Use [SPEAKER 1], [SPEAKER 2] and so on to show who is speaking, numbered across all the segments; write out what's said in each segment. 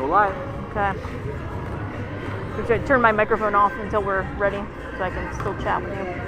[SPEAKER 1] Go live.
[SPEAKER 2] Okay. We should turn my microphone off until we're ready so I can still chat with you.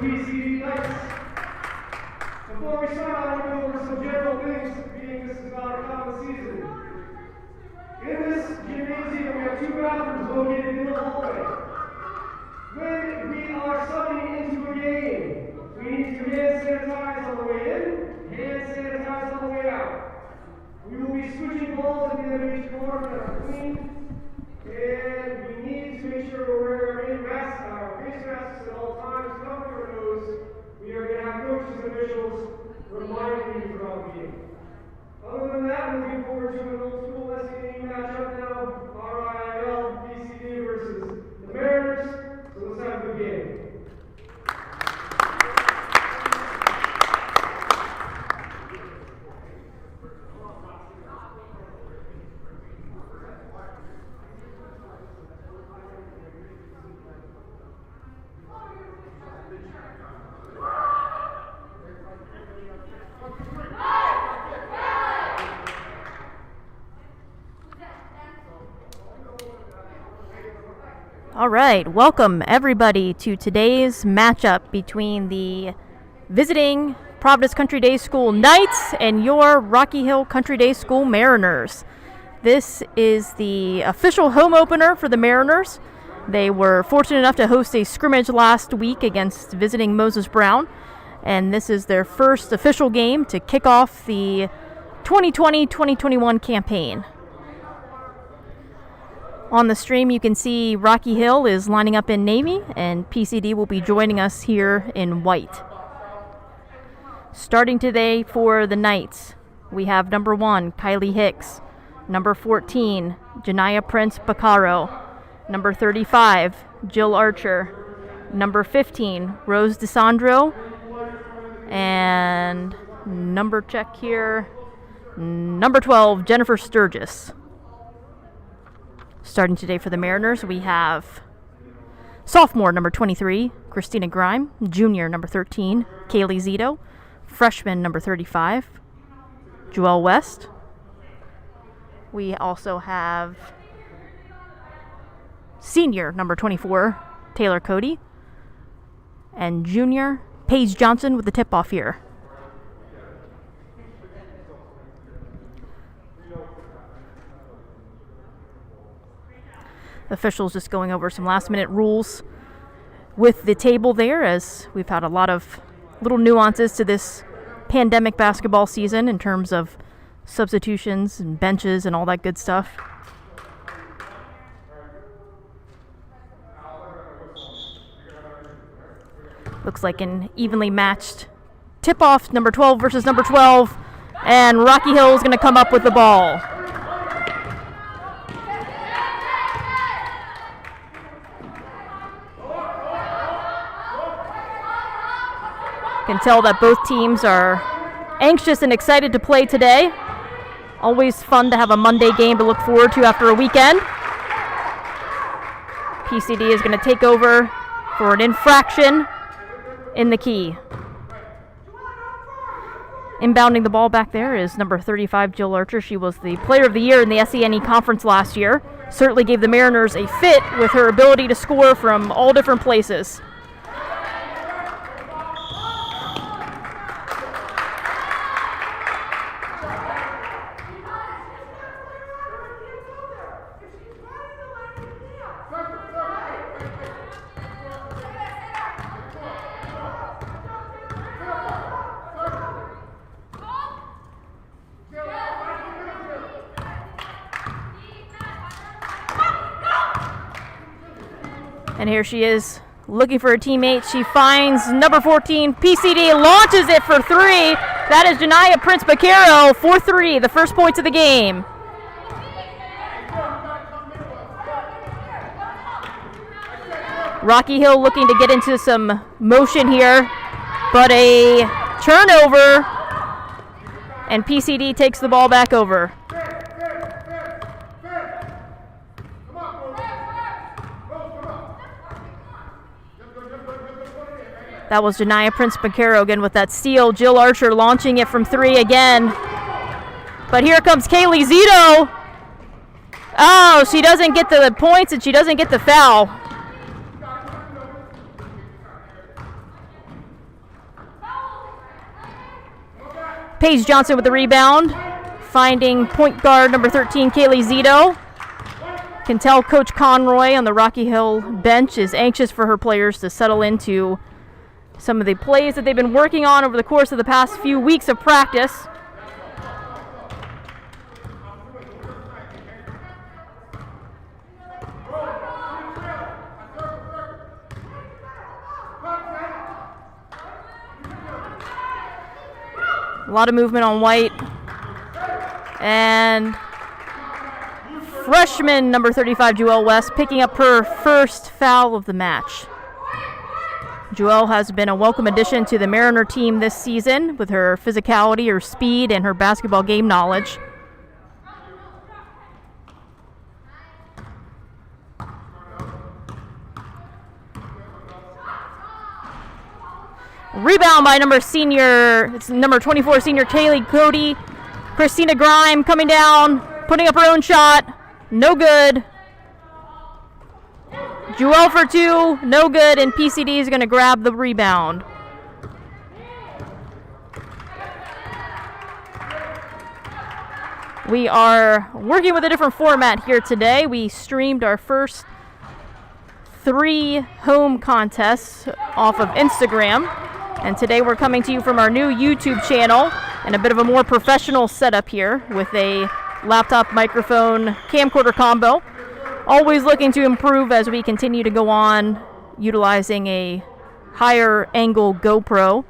[SPEAKER 1] PCD nights. Before we start, I want to go over some general things, being this is not a common season. In this gymnasium, we have two bathrooms located in the hallway. When we are subbing into a game, we need to hand sanitize on the way in, hand sanitize on the way out. We will be switching balls at the end of each quarter that are clean, and we need to make sure we're wearing our face masks at all times, covering our nose. We are going to have coaches and officials reminding you throughout the game. Other than that, we're looking forward to an old school SEC matchup now, RIL, PCD versus the Mariners. So let's have a good game.
[SPEAKER 2] All right, welcome everybody to today's matchup between the visiting Providence Country Day School Knights and your Rocky Hill Country Day School Mariners. This is the official home opener for the Mariners. They were fortunate enough to host a scrimmage last week against visiting Moses Brown, and this is their first official game to kick off the 2020-2021 campaign. On the stream, you can see Rocky Hill is lining up in navy, and PCD will be joining us here in white. Starting today for the Knights, we have number 1, Kylie Hicks, number 14, Janiyah Prince Baccaro, number 35, Jill Archer, number 15, Rose DeSandro, and number 12, Jennifer Sturgis. Starting today for the Mariners, we have sophomore number 23, Christina Grime, junior number 13, Kaylee Zito, freshman number 35, Joelle West. We also have senior number 24, Taylor Cody, and junior Paige Johnson with the tip-off here. Officials just going over some last-minute rules with the table there, as we've had a lot of little nuances to this pandemic basketball season in terms of substitutions and benches and all that good stuff. Looks like an evenly matched tip-off, number 12 versus number 12, and Rocky Hill is going to come up with the ball. Can tell that both teams are anxious and excited to play today. Always fun to have a Monday game to look forward to after a weekend. PCD is going to take over for an infraction in the key. Inbounding the ball back there is number 35, Jill Archer. She was the player of the year in the SENE conference last year. Certainly gave the Mariners a fit with her ability to score from all different places. And here she is looking for a teammate. She finds number 14, PCD, launches it for 3. That is Janiyah Prince Baccaro for 3, the first points of the game. Rocky Hill looking to get into some motion here, but a turnover, and PCD takes the ball back over. That was Janiyah Prince Baccaro again with that steal. Jill Archer launching it from 3 again. But here comes Kaylee Zito. Oh, she doesn't get the points and she doesn't get the foul. Paige Johnson with the rebound, finding point guard number 13, Kaylee Zito. Can tell Coach Conroy on the Rocky Hill bench is anxious for her players to settle into some of the plays that they've been working on over the course of the past few weeks of practice. A lot of movement on White. And freshman number 35, Joelle West, picking up her first foul of the match. Joelle has been a welcome addition to the Mariner team this season with her physicality, her speed, and her basketball game knowledge. Rebound by number 24 senior Kaylee Cody. Christina Grime coming down, putting up her own shot. No good. Joelle for two, no good, and PCD is going to grab the rebound. We are working with a different format here today. We streamed our first 3 home contests off of Instagram. And today we're coming to you from our new YouTube channel and a bit of a more professional setup here with a laptop microphone camcorder combo. Always looking to improve as we continue to go on utilizing a higher angle GoPro.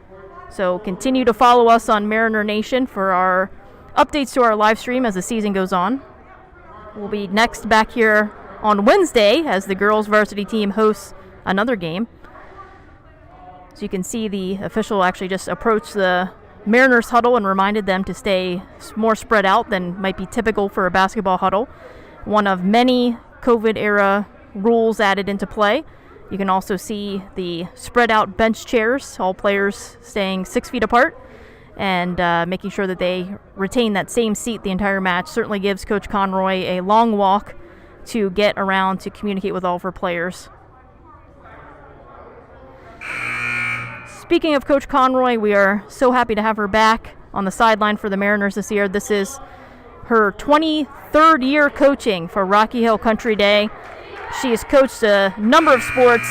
[SPEAKER 2] So continue to follow us on Mariner Nation for our updates to our live stream as the season goes on. We'll be next back here on Wednesday as the girls varsity team hosts another game. So you can see the official actually just approached the Mariners huddle and reminded them to stay more spread out than might be typical for a basketball huddle. One of many COVID-era rules added into play. You can also see the spread out bench chairs, all players staying 6 feet apart and making sure that they retain that same seat the entire match. Certainly gives Coach Conroy a long walk to get around to communicate with all of her players. Speaking of Coach Conroy, we are so happy to have her back on the sideline for the Mariners this year. This is her 23rd year coaching for Rocky Hill Country Day. She has coached a number of sports,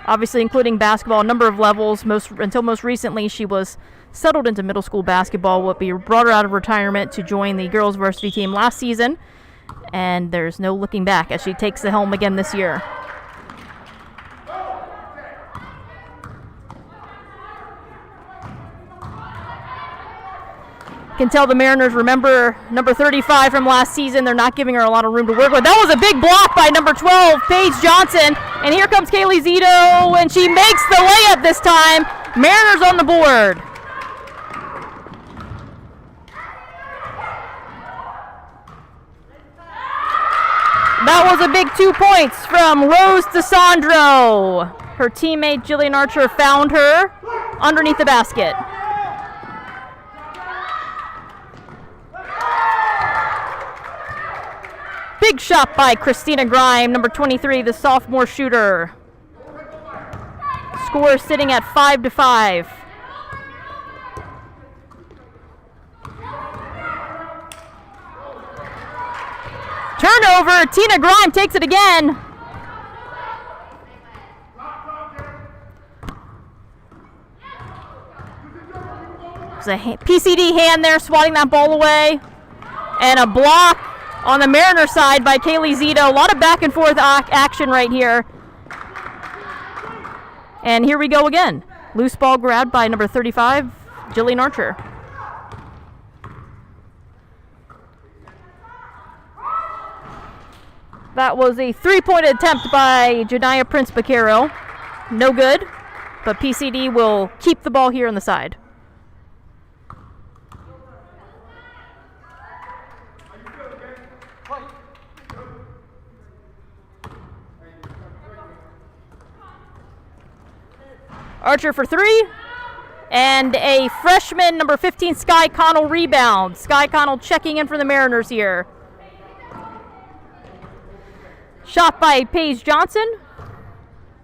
[SPEAKER 2] obviously including basketball, a number of levels. Until most recently, she was settled into middle school basketball. What brought her out of retirement to join the girls varsity team last season. And there's no looking back as she takes the helm again this year. Can tell the Mariners remember number 35 from last season. They're not giving her a lot of room to work with. That was a big block by number 12, Paige Johnson. And here comes Kaylee Zito, and she makes the layup this time. Mariners on the board. That was a big 2 points from Rose DeSandro. Her teammate Jillian Archer found her underneath the basket. Big shot by Christina Grime, number 23, the sophomore shooter. Score sitting at 5-5. Turnover, Tina Grime takes it again. There's a PCD hand there swatting that ball away. And a block on the Mariner side by Kaylee Zito. A lot of back and forth action right here. And here we go again. Loose ball grabbed by number 35, Jillian Archer. That was a 3-point attempt by Janiah Prince-Baquero. No good, but PCD will keep the ball here on the side. Archer for three, And a freshman, number 15, Sky Connell rebound. Sky Connell checking in for the Mariners here. Shot by Paige Johnson.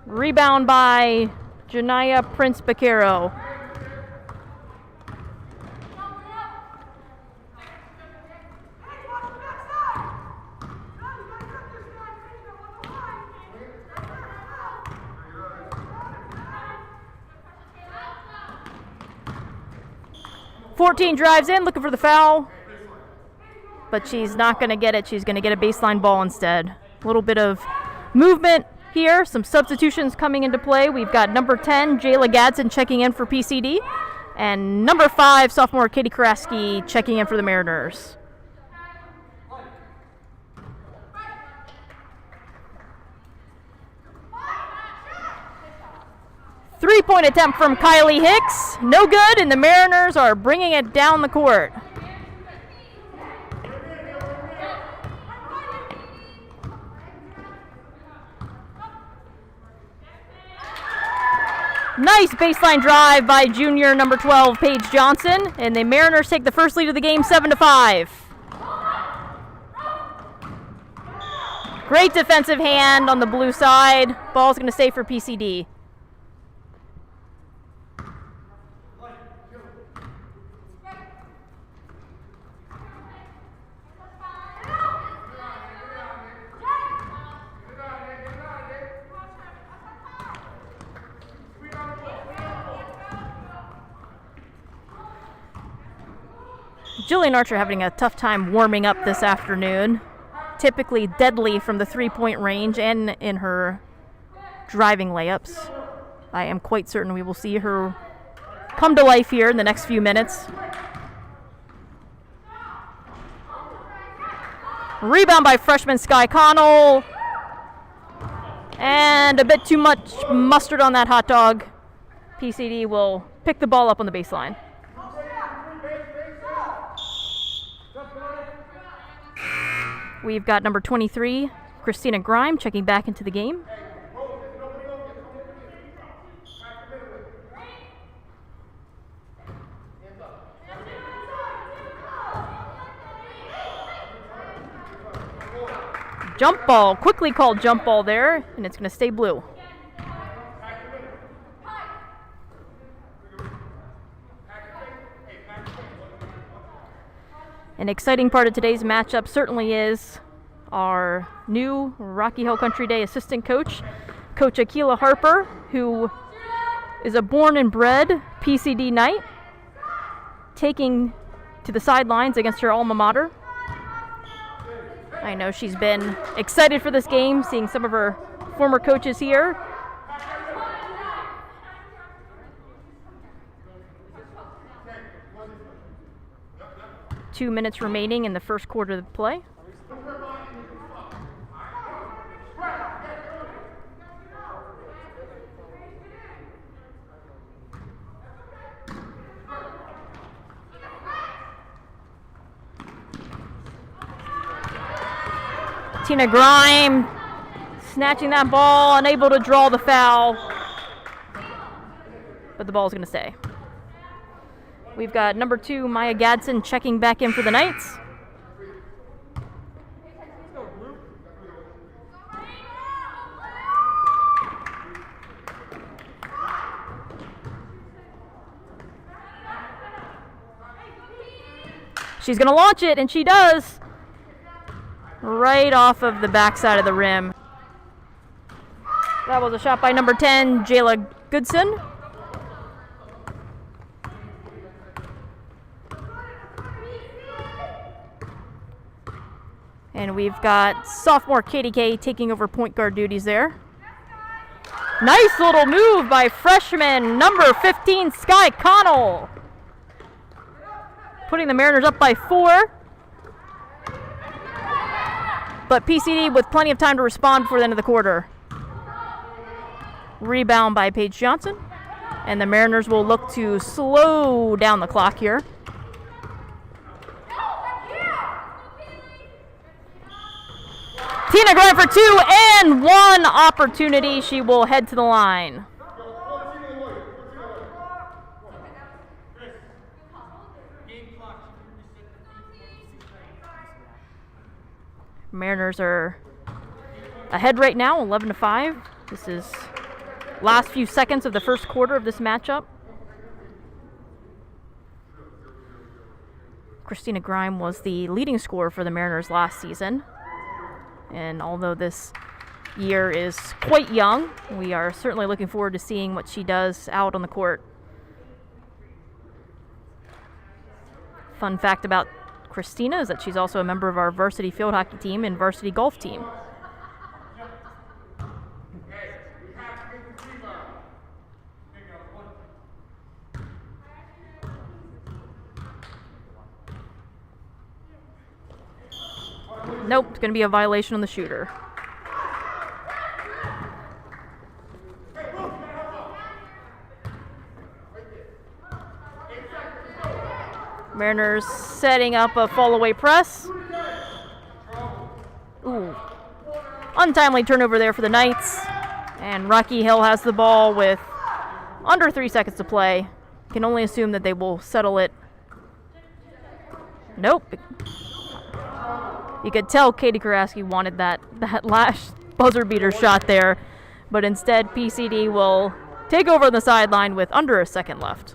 [SPEAKER 2] Rebound by Janaya Prince-Baquero. Fourteen drives in, looking for the foul. But she's not going to get it. She's going to get a baseline ball instead. A little bit of movement here. Some substitutions coming into play. We've got number 10, Jayla Gadsden, checking in for PCD. And number 5, sophomore Katie Karaski, checking in for the Mariners. Three-point attempt from Kylie Hicks. No good, and the Mariners are bringing it down the court. Nice baseline drive by junior number 12, Paige Johnson, and the Mariners take the first lead of the game, 7-5. Great defensive hand on the blue side. Ball's going to stay for PCD. Jillian Archer having a tough time warming up this afternoon. Typically deadly from the three-point range and in her driving layups. I am quite certain we will see her come to life here in the next few minutes. Rebound by freshman Sky Connell. And a bit too much mustard on that hot dog. PCD will pick the ball up on the baseline. We've got number 23, Christina Grime, checking back into the game. Jump ball, quickly called jump ball there, and it's going to stay blue. An exciting part of today's matchup certainly is our new Rocky Hill Country Day assistant coach, Coach Akila Harper, who is a born and bred PCD Knight, taking to the sidelines against her alma mater. I know she's been excited for this game, seeing some of her former coaches here. Two minutes remaining in the first quarter of the play. Tina Grime snatching that ball, unable to draw the foul, but the ball's going to stay. We've got number 2, Maya Gadsden, checking back in for the Knights. She's going to launch it, and she does. Right off of the backside of the rim. That was a shot by number 10, Jayla Goodson. And we've got sophomore Katie Kay taking over point guard duties there. Nice little move by freshman number 15, Sky Connell. Putting the Mariners up by 4. But PCD with plenty of time to respond before the end of the quarter. Rebound by Paige Johnson. And the Mariners will look to slow down the clock here. Tina Grime for 2 and 1 opportunity. She will head to the line. Mariners are ahead right now, 11-5. This is last few seconds of the first quarter of this matchup. Christina Grime was the leading scorer for the Mariners last season. And although this year is quite young, we are certainly looking forward to seeing what she does out on the court. Fun fact about Christina is that she's also a member of our varsity field hockey team and varsity golf team. Nope, it's going to be a violation on the shooter. Mariners setting up a fall-away press. Ooh. Untimely turnover there for the Knights. And Rocky Hill has the ball with under 3 seconds to play. Can only assume that they will settle it. Nope. You could tell Katie Karaski wanted that last buzzer beater shot there, but instead PCD will take over on the sideline with under a second left.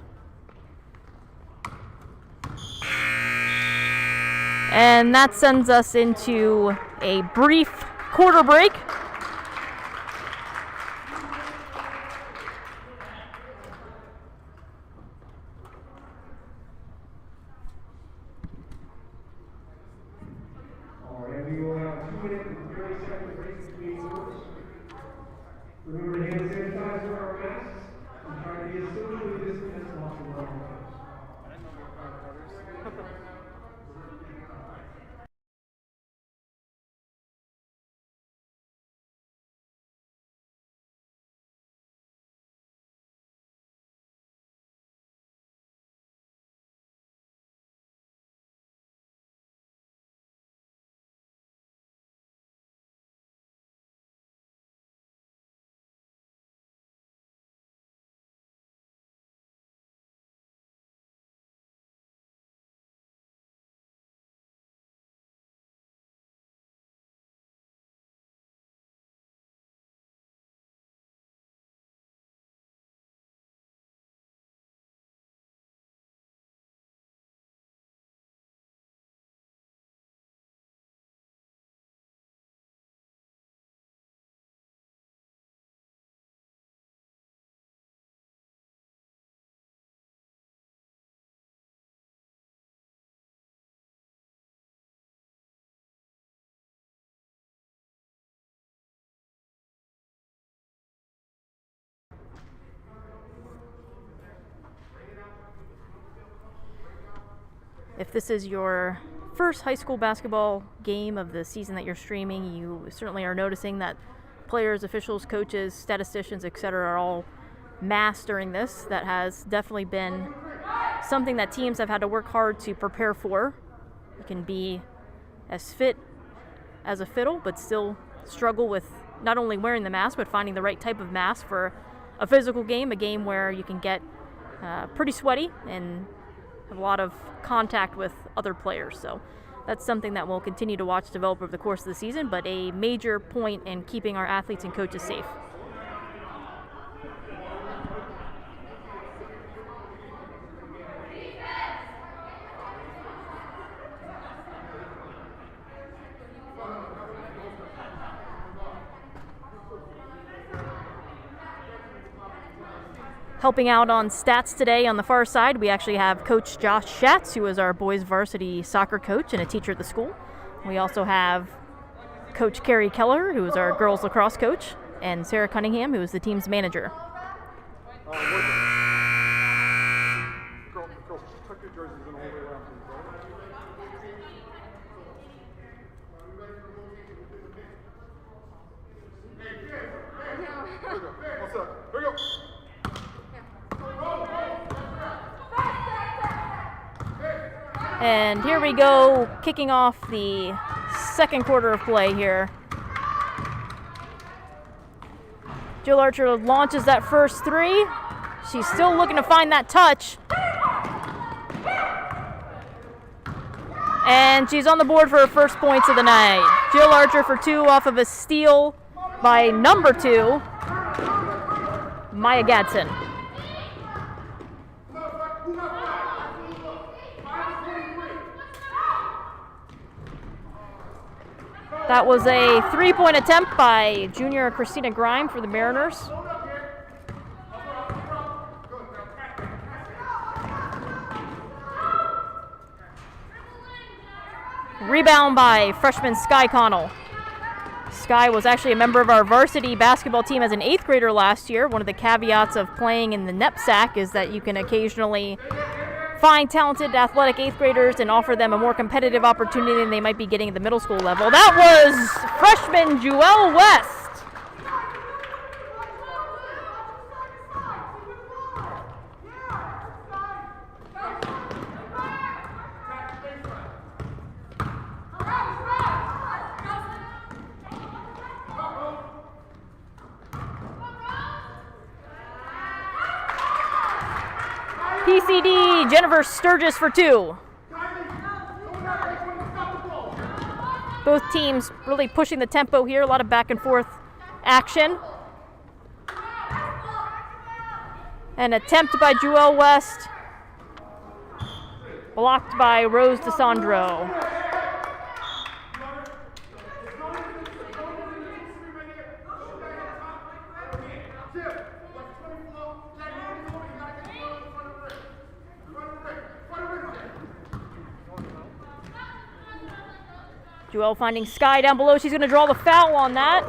[SPEAKER 2] And that sends us into a brief quarter break.
[SPEAKER 1] We will have 2 minutes and 30-second breaks between quarters. Remember to hand sanitize our masks and try to be as socially distant as possible on our campus.
[SPEAKER 2] If this is your first high school basketball game of the season that you're streaming, you certainly are noticing that players, officials, coaches, statisticians, etc. are all masked during this. That has definitely been something that teams have had to work hard to prepare for. You can be as fit as a fiddle, but still struggle with not only wearing the mask, but finding the right type of mask for a physical game, a game where you can get pretty sweaty and have a lot of contact with other players. So that's something that we'll continue to watch develop over the course of the season, but a major point in keeping our athletes and coaches safe. Helping out on stats today on the far side, we actually have Coach Josh Schatz, who is our boys varsity soccer coach and a teacher at the school. We also have Coach Carrie Keller, who is our girls lacrosse coach, and Sarah Cunningham, who is the team's manager. And here we go, kicking off the second quarter of play here. Jill Archer launches that first three. She's still looking to find that touch. And she's on the board for her first points of the night. Jill Archer for 2 off of a steal by number 2, Maya Gadsden. That was a 3-point attempt by junior Christina Grime for the Mariners. Rebound by freshman Sky Connell. Sky was actually a member of our varsity basketball team as an 8th grader last year. One of the caveats of playing in the NEPSAC is that you can occasionally find talented athletic 8th graders and offer them a more competitive opportunity than they might be getting at the middle school level. That was freshman Jewel West. PCD, Jennifer Sturgis for 2. Both teams really pushing the tempo here, a lot of back and forth action. An attempt by Jewel West, blocked by Rose DeSandro. Jewel finding Sky down below. She's going to draw the foul on that.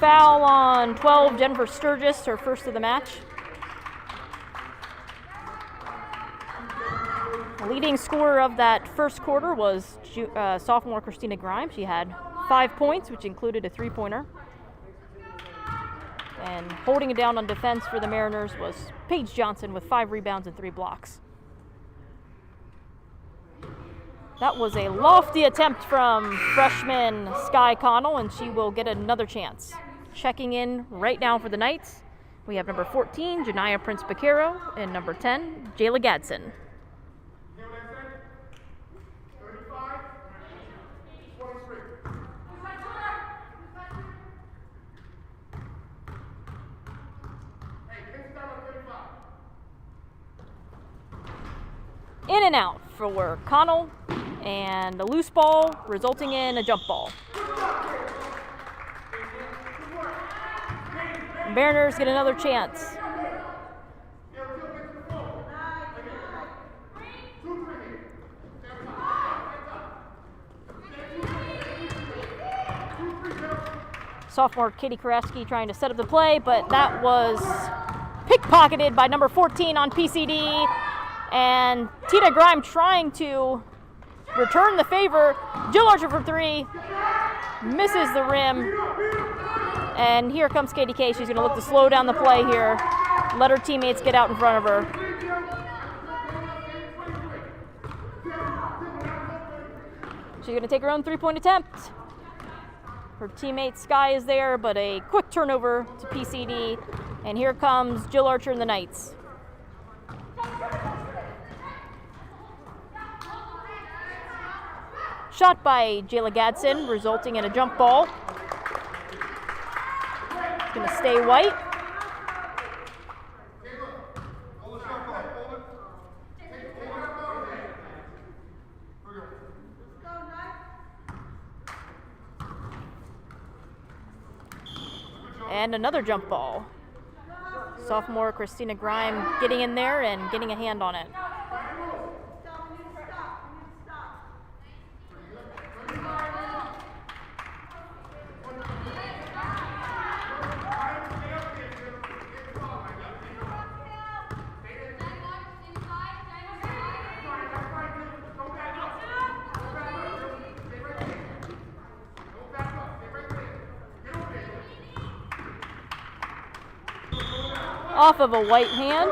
[SPEAKER 2] Foul on 12, Jennifer Sturgis, her first of the match. The leading scorer of that first quarter was sophomore Christina Grime. She had 5 points, which included a 3-pointer. And holding it down on defense for the Mariners was Paige Johnson with 5 rebounds and 3 blocks. That was a lofty attempt from freshman Sky Connell, and she will get another chance. Checking in right now for the Knights, we have number 14, Janiyah Prince-Becerro, and number 10, Jayla Gadsden. In and out for Connell, and a loose ball resulting in a jump ball. Mariners get another chance. Sophomore Katie Karaski trying to set up the play, but that was pickpocketed by number 14 on PCD. And Tina Grime trying to return the favor. Jill Archer for 3, misses the rim. And here comes Katie Kay. She's going to look to slow down the play here, let her teammates get out in front of her. She's going to take her own 3-point attempt. Her teammate Sky is there, but a quick turnover to PCD. And here comes Jill Archer and the Knights. Shot by Jayla Gadsden, resulting in a jump ball. It's going to stay white. And another jump ball. Sophomore Christina Grime getting in there and getting a hand on it. Off of a white hand.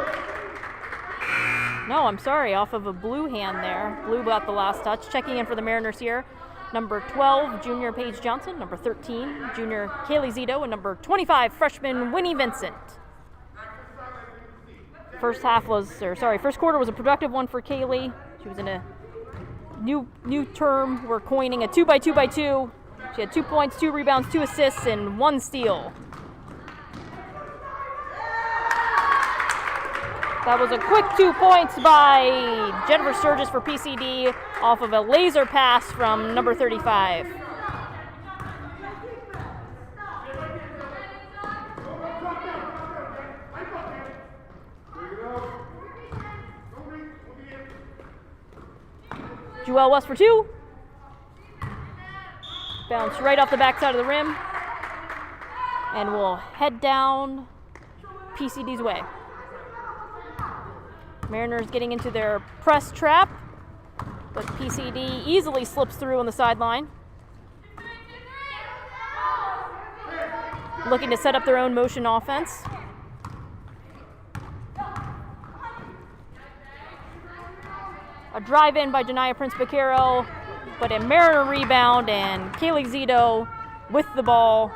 [SPEAKER 2] No, I'm sorry, off of a blue hand there. Blue got the last touch. Checking in for the Mariners here. Number 12, junior Paige Johnson. Number 13, junior Kaylee Zito. And number 25, freshman Winnie Vincent. First quarter was a productive one for Kaylee. She was in a new term. We're coining a 2x2x2. She had 2 points, 2 rebounds, 2 assists, and 1 steal. That was a quick 2 points by Jennifer Sturgis for PCD off of a laser pass from number 35. Jewel West for 2. Bounce right off the backside of the rim. And we'll head down PCD's way. Mariners getting into their press trap, but PCD easily slips through on the sideline. Looking to set up their own motion offense. A drive in by Janiyah Prince-Vaquero, but a Mariner rebound, and Kaylee Zito with the ball.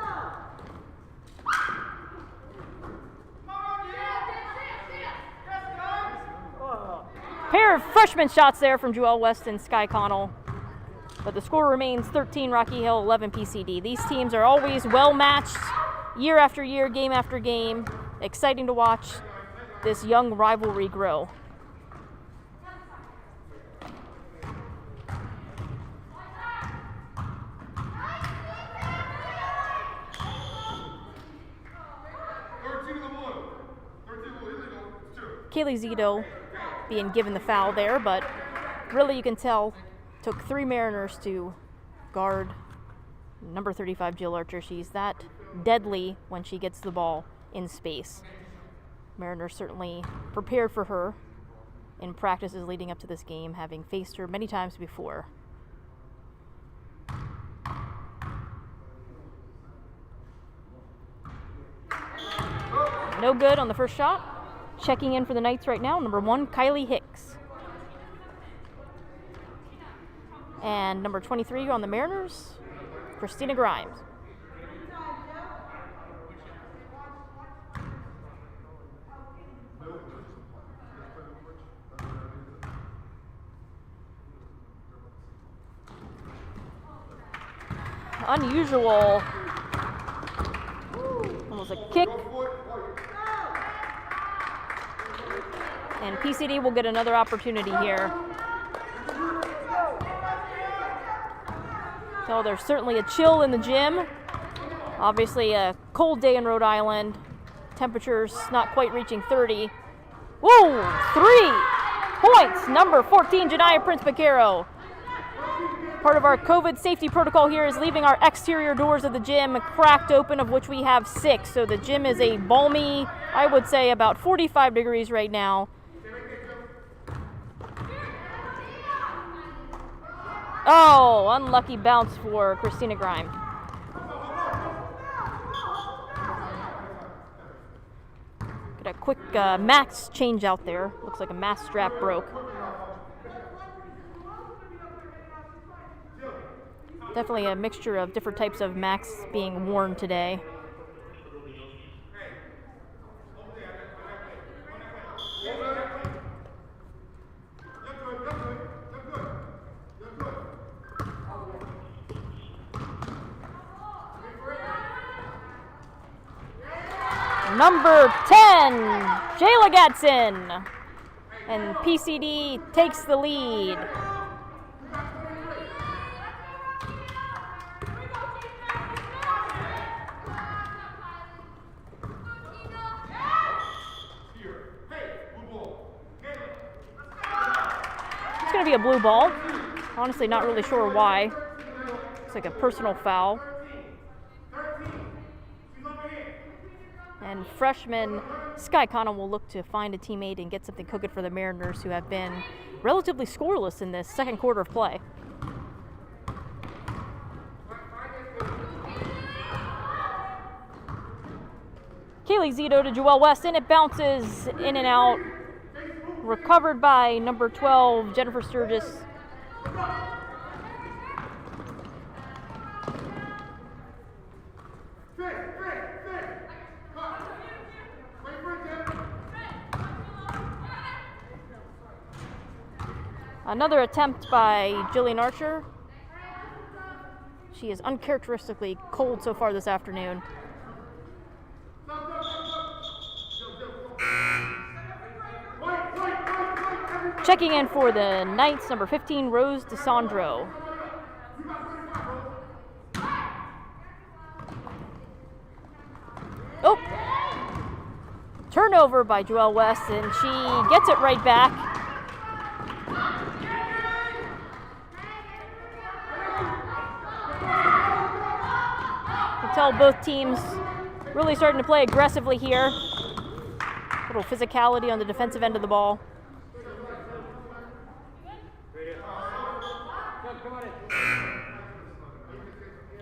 [SPEAKER 2] Pair of freshman shots there from Jewel West and Sky Connell. But the score remains 13 Rocky Hill, 11 PCD. These teams are always well matched year after year, game after game. Exciting to watch this young rivalry grow. Kaylee Zito being given the foul there, but really you can tell took 3 Mariners to guard number 35 Jill Archer. She's that deadly when she gets the ball in space. Mariners certainly prepared for her in practices leading up to this game, having faced her many times before. No good on the first shot. Checking in for the Knights right now, number 1, Kylie Hicks. And number 23 on the Mariners, Christina Grimes. Unusual. Almost a kick. And PCD will get another opportunity here. So there's certainly a chill in the gym. Obviously a cold day in Rhode Island. Temperatures not quite reaching 30. Whoa, 3 points. Number 14, Janiyah Prince-Vaquero. Part of our COVID safety protocol here is leaving our exterior doors of the gym cracked open, of which we have 6. So the gym is a balmy, I would say about 45 degrees right now. Oh, unlucky bounce for Christina Grimes. Get a quick max change out there. Looks like a mask strap broke. Definitely a mixture of different types of max being worn today. Number 10, Jayla Gadsden. And PCD takes the lead. It's going to be a blue ball. Honestly, not really sure why. It's like a personal foul. And freshman Sky Connell will look to find a teammate and get something cooking for the Mariners, who have been relatively scoreless in this second quarter of play. Kaylee Zito to Jewel West, and it bounces in and out. Recovered by number 12, Jennifer Sturgis. Another attempt by Jillian Archer. She is uncharacteristically cold so far this afternoon. Checking in for the Knights, number 15, Rose DeSandro. Oh! Turnover by Joelle West, and she gets it right back. You can tell both teams really starting to play aggressively here. A little physicality on the defensive end of the ball.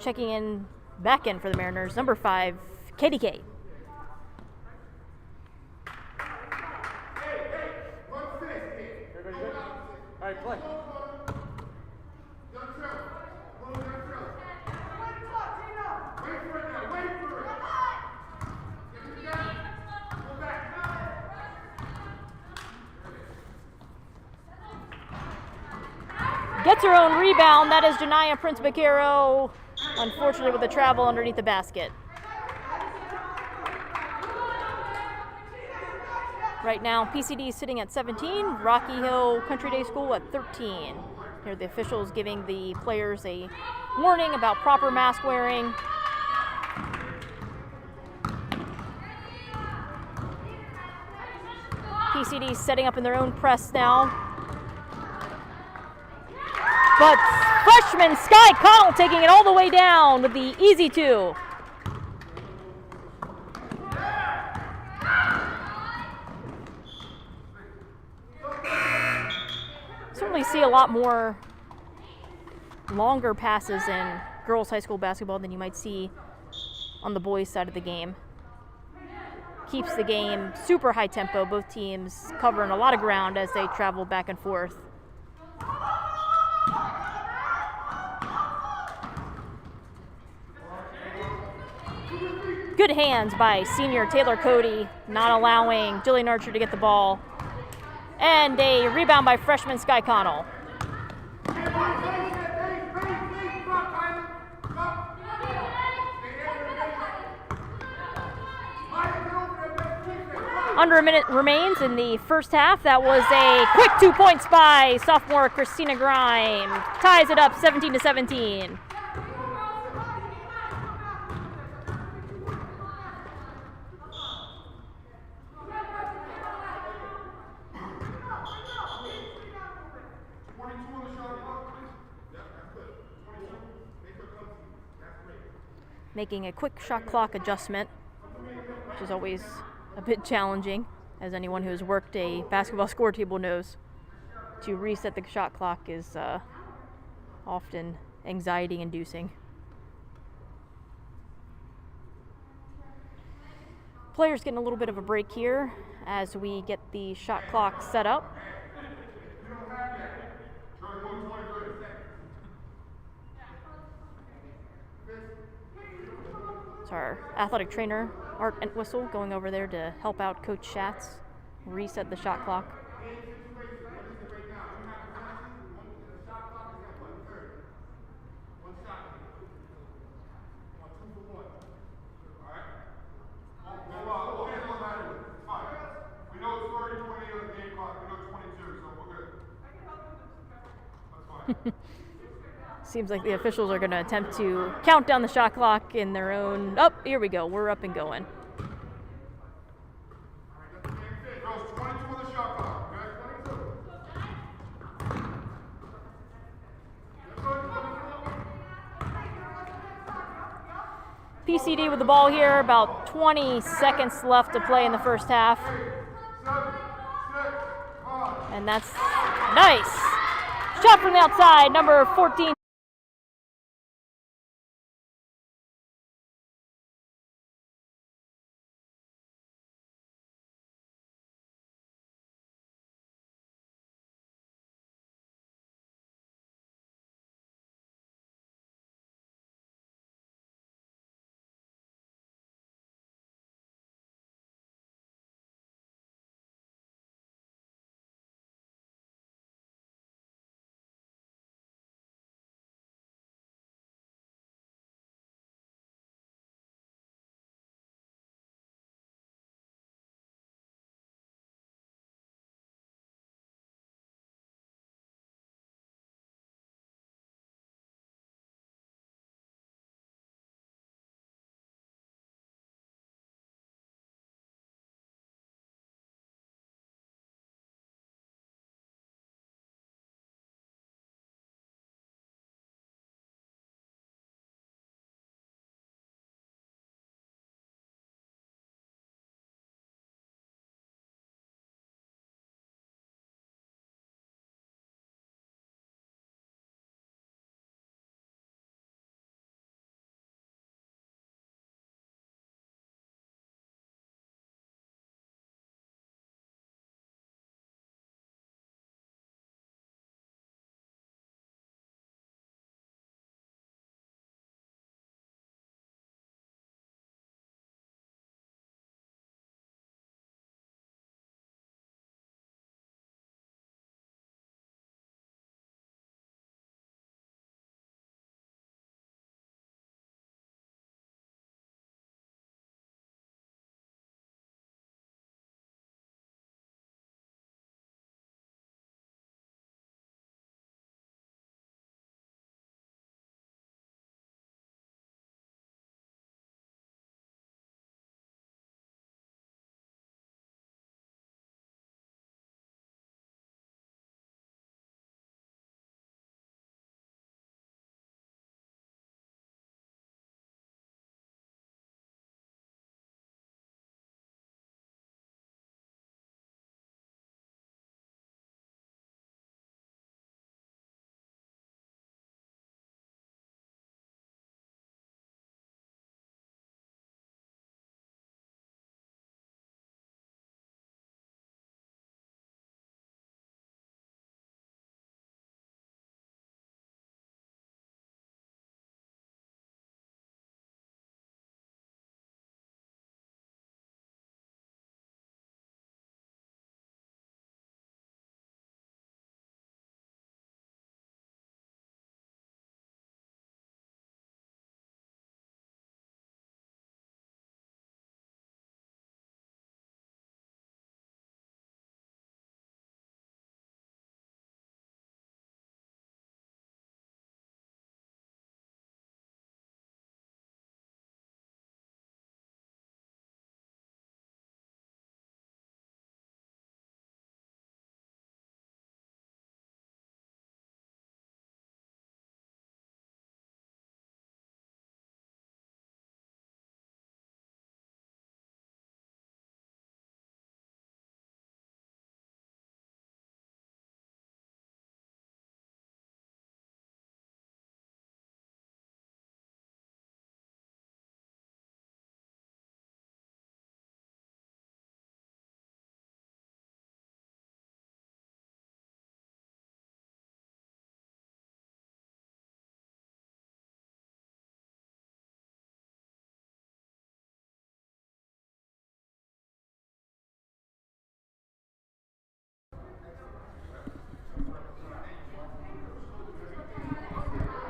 [SPEAKER 2] Checking in, back in for the Mariners, number 5, Katie K.
[SPEAKER 3] All right, play.
[SPEAKER 2] Gets her own rebound. That is Janiyah Prince Baquero, unfortunately with the travel underneath the basket. Right now, PCD is sitting at 17, Rocky Hill Country Day School at 13. Here are the officials giving the players a warning about proper mask wearing. PCD setting up in their own press now. But freshman Sky Connell taking it all the way down with the easy 2. Certainly see a lot more longer passes in girls high school basketball than you might see on the boys side of the game. Keeps the game super high tempo, both teams covering a lot of ground as they travel back and forth. Good hands by senior Taylor Cody, not allowing Jillian Archer to get the ball. And a rebound by freshman Sky Connell. Under a minute remains in the first half. That was a quick 2 points by sophomore Christina Grime. Ties it up 17-17. Making a quick shot clock adjustment, which is always a bit challenging, as anyone who has worked a basketball score table knows. To reset the shot clock is often anxiety-inducing. Players getting a little bit of a break here as we get the shot clock set up. It's our athletic trainer, Art Entwistle, going over there to help out Coach Schatz reset the shot clock. Seems like the officials are going to attempt to count down the shot clock in their own. Oh, here we go. We're up and going. PCD with the ball here. About 20 seconds left to play in the first half. And that's nice. Shot from the outside, number 14.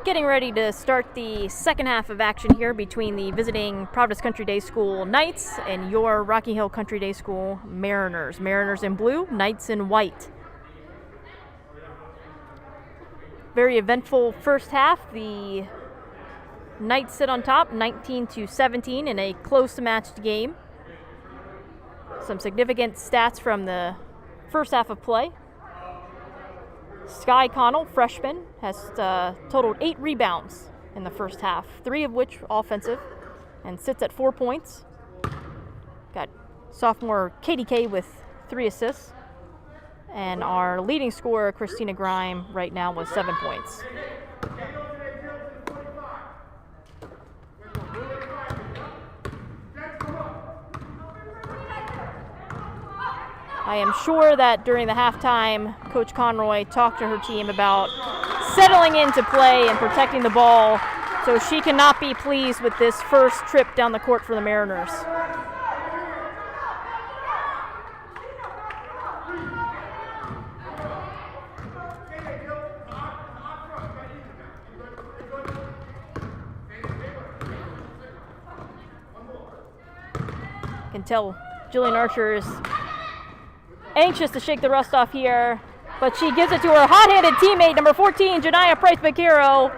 [SPEAKER 2] Getting ready to start the second half of action here between the visiting Providence Country Day School Knights and your Rocky Hill Country Day School Mariners. Mariners in blue, Knights in white. Very eventful first half. The Knights sit on top 19-17 in a close matched game. Some significant stats from the first half of play. Sky Connell, freshman, has totaled 8 rebounds in the first half, 3 of which offensive, and sits at 4 points. Got sophomore KDK with 3 assists. And our leading scorer, Christina Grime, right now with 7 points. I am sure that during the halftime, Coach Conroy talked to her team about settling into play and protecting the ball, so she cannot be pleased with this first trip down the court for the Mariners. Can tell Jillian Archer is anxious to shake the rust off here, but she gives it to her hot-handed teammate, number 14, Janiyah Price-Bakero.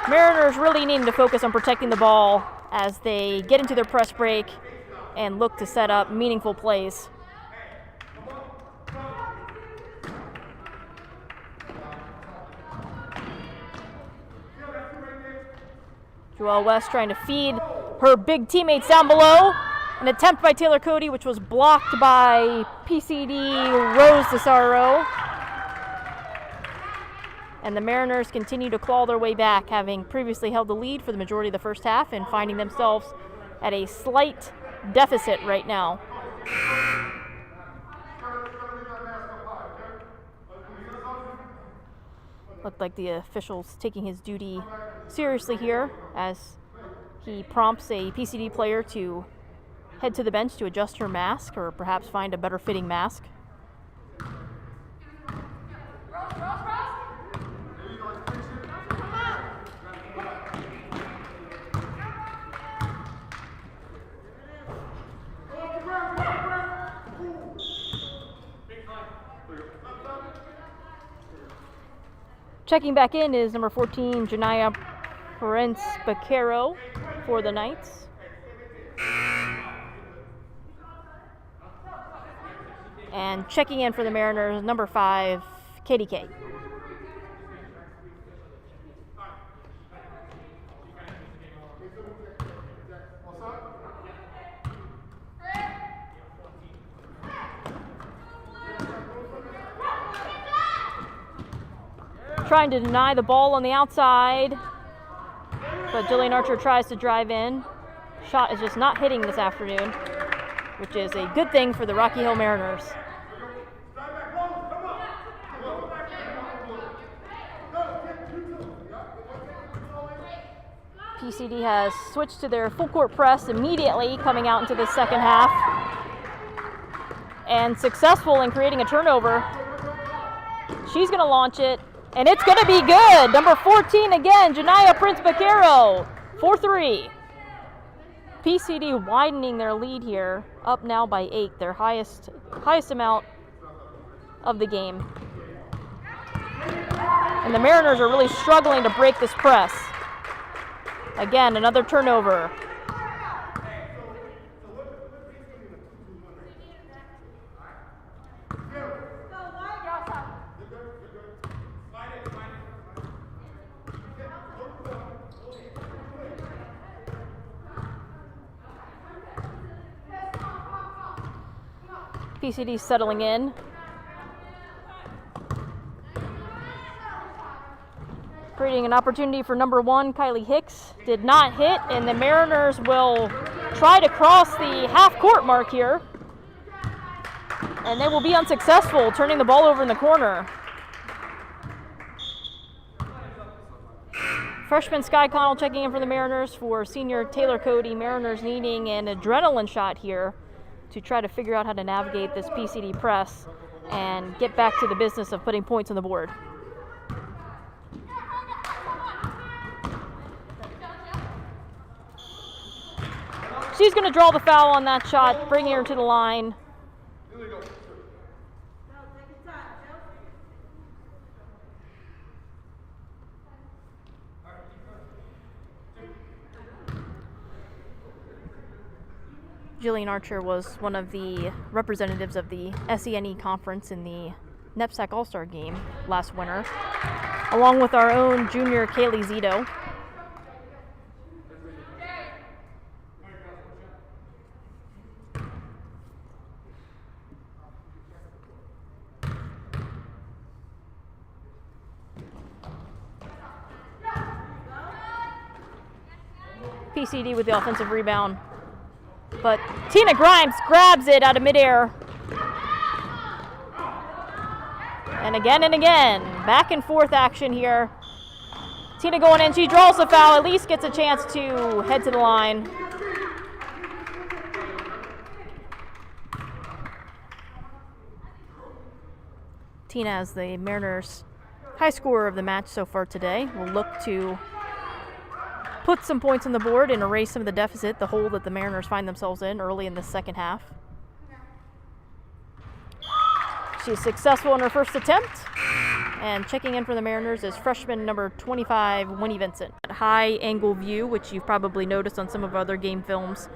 [SPEAKER 2] Mariners really needing to focus on protecting the ball as they get into their press break and look to set up meaningful plays. Joelle West trying to feed her big teammates down below. An attempt by Taylor Cody, which was blocked by PCD Rose DeSaro. And the Mariners continue to claw their way back, having previously held the lead for the majority of the first half and finding themselves at a slight deficit right now. Looked like the official's taking his duty seriously here as he prompts a PCD player to head to the bench to adjust her mask or perhaps find a better fitting mask. Checking back in is number 14, Janiyah Price-Bakero for the Knights. And checking in for the Mariners, number 5, KDK. Trying to deny the ball on the outside, but Jillian Archer tries to drive in. Shot is just not hitting this afternoon, which is a good thing for the Rocky Hill Mariners. PCD has switched to their full court press immediately coming out into the second half and successful in creating a turnover. She's going to launch it. And it's going to be good. Number 14 again, Janiyah Price-Bakero, 4-3. PCD widening their lead here, up now by 8, their highest amount of the game. And the Mariners are really struggling to break this press. Again, another turnover. PCD settling in. Creating an opportunity for number 1, Kylie Hicks. Did not hit, and the Mariners will try to cross the half-court mark here. And they will be unsuccessful, turning the ball over in the corner. Freshman Sky Connell checking in for the Mariners for senior Taylor Cody. Mariners needing an adrenaline shot here to try to figure out how to navigate this PCD press and get back to the business of putting points on the board. She's going to draw the foul on that shot, bringing her to the line. Jillian Archer was one of the representatives of the SENE conference in the NEPSAC All-Star game last winter, along with our own junior Kaylee Zito. PCD with the offensive rebound. But Tina Grimes grabs it out of midair. And again, back and forth action here. Tina going in, she draws the foul, at least gets a chance to head to the line. Tina, as the Mariners' high scorer of the match so far today, will look to put some points on the board and erase some of the deficit, the hole that the Mariners find themselves in early in the second half. She's successful in her first attempt, and checking in for the Mariners is freshman number 25, Winnie Vincent. High angle view, which you've probably noticed on some of other game films,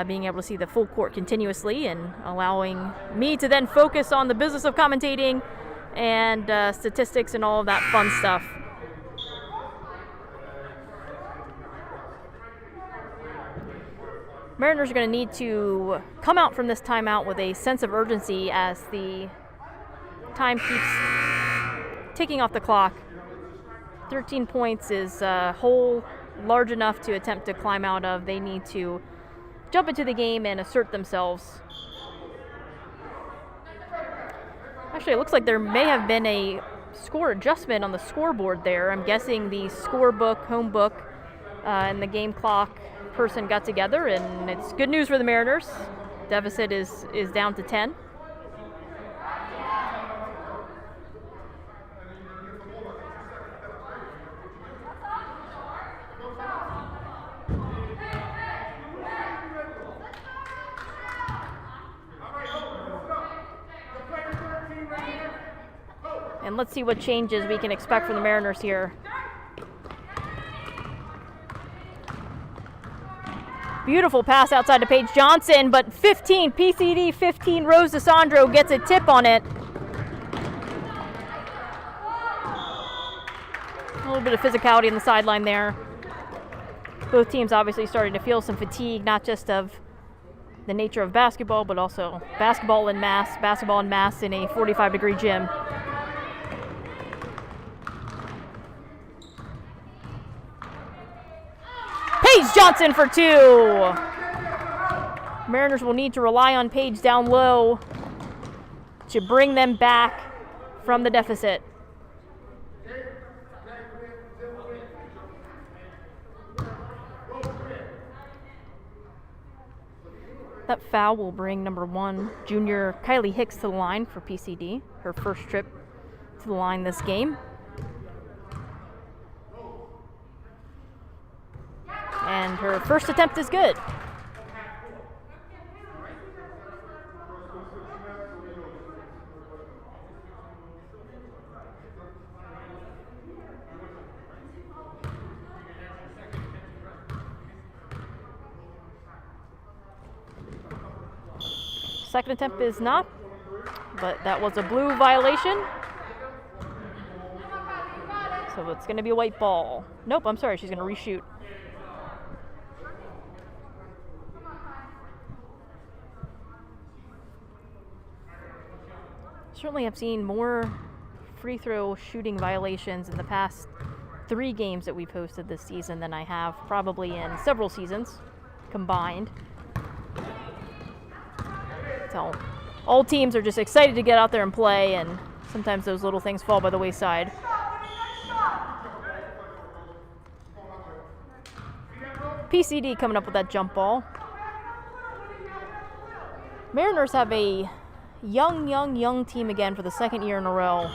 [SPEAKER 2] being able to see the full court continuously and allowing me to then focus on the business of commentating and statistics and all of that fun stuff. Mariners are going to need to come out from this timeout with a sense of urgency as the time keeps ticking off the clock. 13 points is a hole large enough to attempt to climb out of. They need to jump into the game and assert themselves. Actually, it looks like there may have been a score adjustment on the scoreboard there. I'm guessing the scorebook, home book, and the game clock person got together, and it's good news for the Mariners. Deficit is down to 10. And let's see what changes we can expect from the Mariners here. Beautiful pass outside to Paige Johnson, but 15, PCD 15, Rose DeSandro gets a tip on it. A little bit of physicality on the sideline there. Both teams obviously starting to feel some fatigue, not just of the nature of basketball, but also basketball in mass in a 45-degree gym. Paige Johnson for two. Mariners will need to rely on Paige down low to bring them back from the deficit. That foul will bring number 1, junior Kylie Hicks, to the line for PCD, her first trip to the line this game. And her first attempt is good. Second attempt is not, but that was a blue violation. So it's going to be a white ball. Nope, I'm sorry, she's going to reshoot. Certainly have seen more free throw shooting violations in the past 3 games that we've hosted this season than I have probably in several seasons combined. So all teams are just excited to get out there and play, and sometimes those little things fall by the wayside. PCD coming up with that jump ball. Mariners have a young team again for the second year in a row.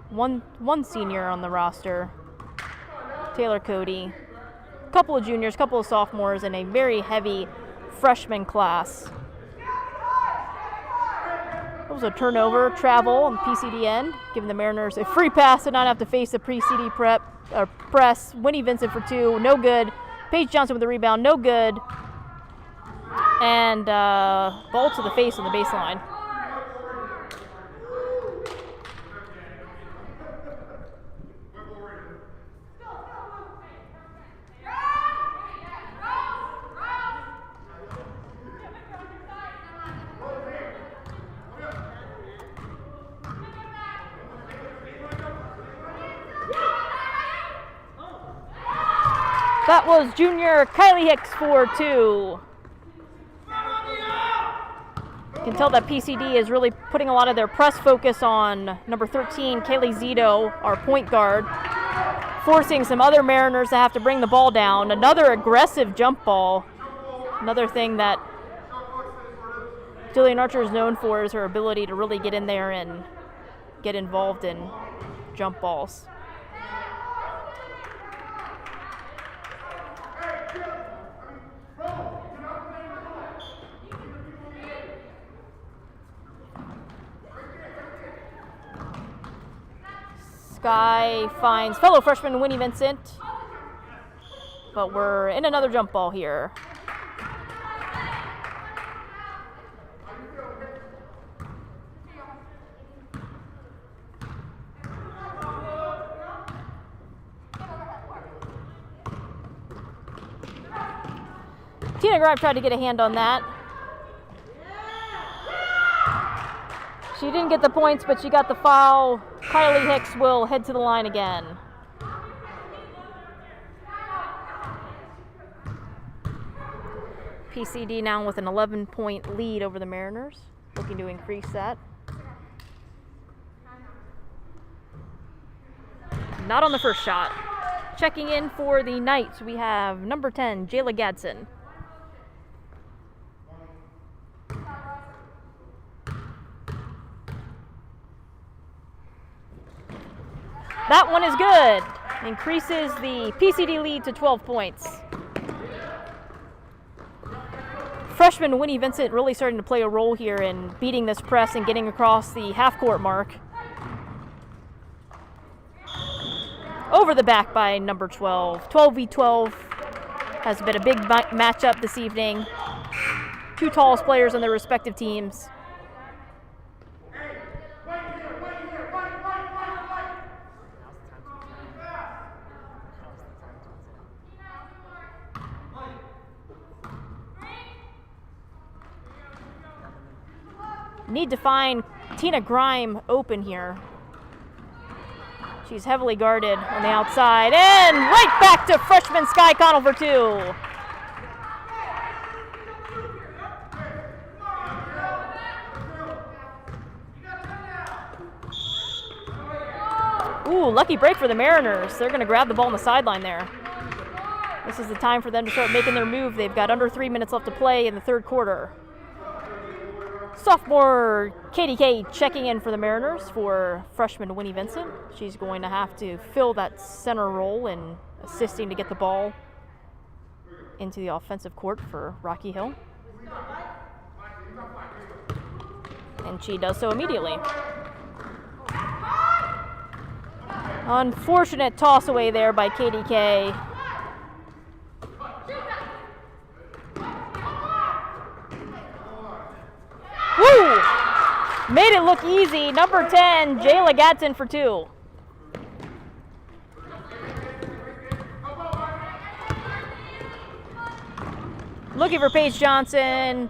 [SPEAKER 2] One senior on the roster, Taylor Cody. A couple of juniors, couple of sophomores, and a very heavy freshman class. It was a turnover, travel on the PCD end, giving the Mariners a free pass to not have to face the PCD press. Winnie Vincent for 2, no good. Paige Johnson with the rebound, no good. And ball to the face on the baseline. That was junior Kylie Hicks for 2. You can tell that PCD is really putting a lot of their press focus on number 13, Kaylee Zito, our point guard, forcing some other Mariners to have to bring the ball down. Another aggressive jump ball. Another thing that Jillian Archer is known for is her ability to really get in there and get involved in jump balls. Sky finds fellow freshman Winnie Vincent, but we're in another jump ball here. Tina Gripe tried to get a hand on that. She didn't get the points, but she got the foul. Kylie Hicks will head to the line again. PCD now with an 11-point lead over the Mariners, looking to increase that. Not on the first shot. Checking in for the Knights, we have number 10, Jayla Gadsden. That one is good. Increases the PCD lead to 12 points. Freshman Winnie Vincent really starting to play a role here in beating this press and getting across the half-court mark. Over the back by number 12. 12v12 has been a big matchup this evening. Two tallest players on their respective teams. Need to find Tina Grime open here. She's heavily guarded on the outside. And right back to freshman Sky Connell for 2. Ooh, lucky break for the Mariners. They're going to grab the ball on the sideline there. This is the time for them to start making their move. They've got under 3 minutes left to play in the third quarter. Sophomore Katie Kay checking in for the Mariners for freshman Winnie Vincent. She's going to have to fill that center role in assisting to get the ball into the offensive court for Rocky Hill. And she does so immediately. Unfortunate toss away there by Katie Kay. Woo! Made it look easy. Number 10, Jayla Gadsden for 2. Looking for Paige Johnson.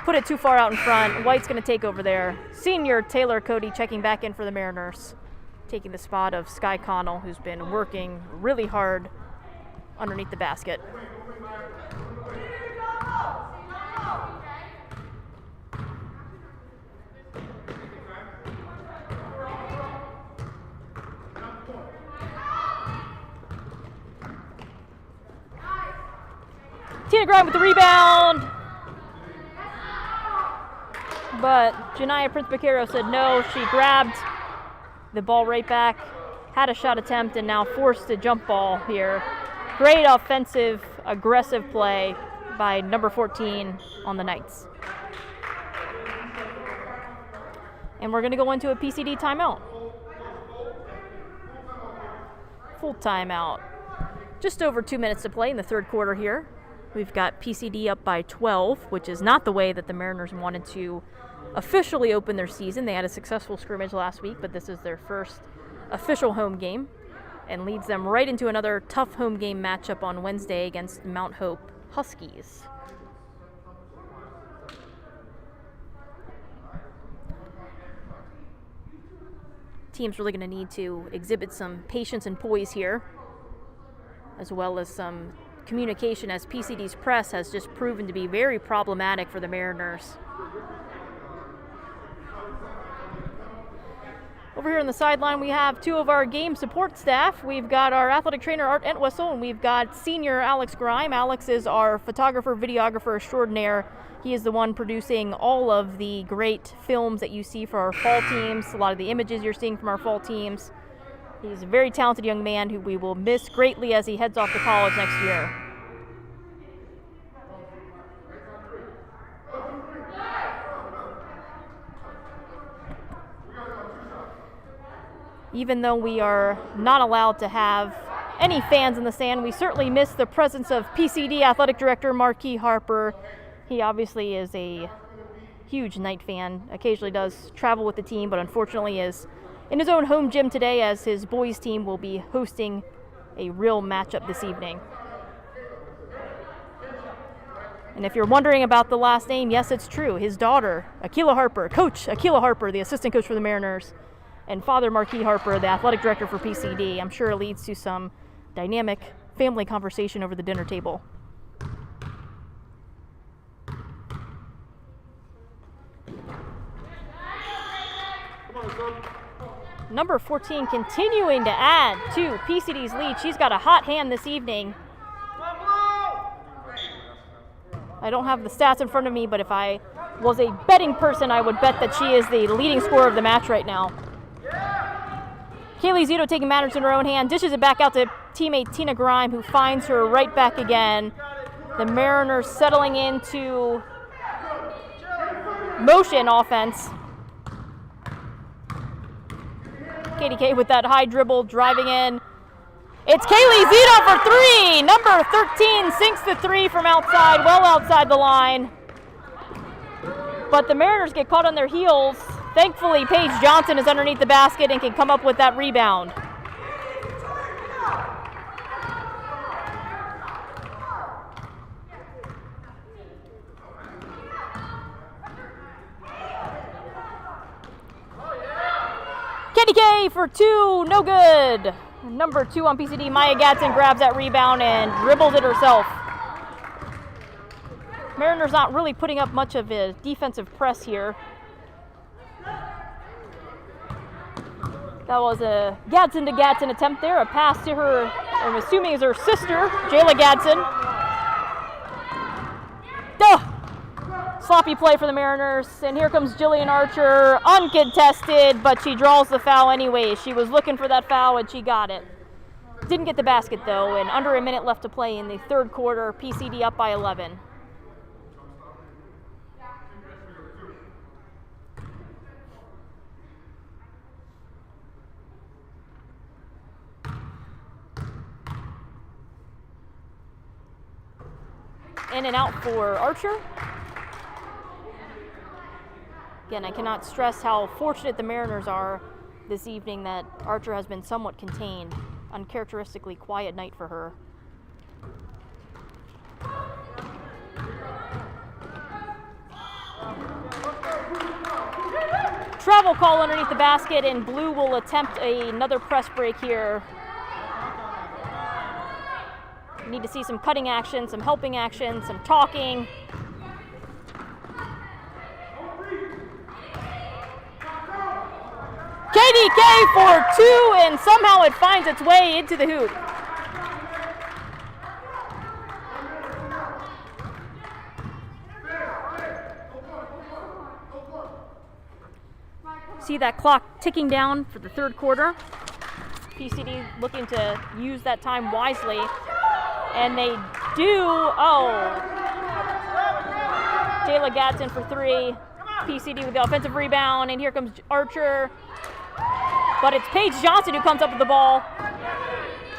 [SPEAKER 2] Put it too far out in front. White's going to take over there. Senior Taylor Cody checking back in for the Mariners. Taking the spot of Sky Connell, who's been working really hard underneath the basket. Tina Grime with the rebound. But Janiyah Prince-Becerra said no. She grabbed the ball right back, had a shot attempt, and now forced a jump ball here. Great offensive, aggressive play by number 14 on the Knights. And we're going to go into a PCD timeout. Full timeout. Just over 2 minutes to play in the third quarter here. We've got PCD up by 12, which is not the way that the Mariners wanted to officially open their season. They had a successful scrimmage last week, but this is their first official home game and leads them right into another tough home game matchup on Wednesday against Mount Hope Huskies. Team's really going to need to exhibit some patience and poise here, as well as some communication, as PCD's press has just proven to be very problematic for the Mariners. Over here on the sideline, we have two of our game support staff. We've got our athletic trainer, Art Entwistle, and we've got senior Alex Grime. Alex is our photographer, videographer extraordinaire. He is the one producing all of the great films that you see for our fall teams, a lot of the images you're seeing from our fall teams. He's a very talented young man who we will miss greatly as he heads off to college next year. Even though we are not allowed to have any fans in the stand, we certainly miss the presence of PCD Athletic Director Marquis Harper. He obviously is a huge Knight fan, occasionally does travel with the team, but unfortunately is in his own home gym today as his boys team will be hosting a real matchup this evening. And if you're wondering about the last name, yes, it's true. His daughter, Akilah Harper, Coach Akilah Harper, the assistant coach for the Mariners, and Father Marquis Harper, the athletic director for PCD. I'm sure it leads to some dynamic family conversation over the dinner table. Number 14 continuing to add to PCD's lead. She's got a hot hand this evening. I don't have the stats in front of me, but if I was a betting person, I would bet that she is the leading scorer of the match right now. Kaylee Zito taking matters in her own hand, dishes it back out to teammate Tina Grime, who finds her right back again. The Mariners settling into motion offense. Katie K with that high dribble, driving in. It's Kaylee Zito for three. Number 13 sinks the three from outside, well outside the line. But the Mariners get caught on their heels. Thankfully, Paige Johnson is underneath the basket and can come up with that rebound. Katie K for two, no good. Number 2 on PCD, Maya Gadsden grabs that rebound and dribbles it herself. Mariners not really putting up much of a defensive press here. That was a Gadsden to Gadsden attempt there. A pass to her, I'm assuming is her sister, Jayla Gadsden. Duh! Sloppy play for the Mariners. And here comes Jillian Archer, uncontested, but she draws the foul anyway. She was looking for that foul and she got it. Didn't get the basket though, and under a minute left to play in the third quarter. PCD up by 11. In and out for Archer. Again, I cannot stress how fortunate the Mariners are this evening that Archer has been somewhat contained. Uncharacteristically quiet night for her. Travel call underneath the basket, and Blue will attempt another press break here. We need to see some cutting action, some helping action, some talking. KDK for two, and somehow it finds its way into the hoop. see that clock ticking down for the third quarter. PCD looking to use that time wisely. And they do. Oh. Jayla Gadsden for three. PCD with the offensive rebound. And here comes Archer. But it's Paige Johnson who comes up with the ball.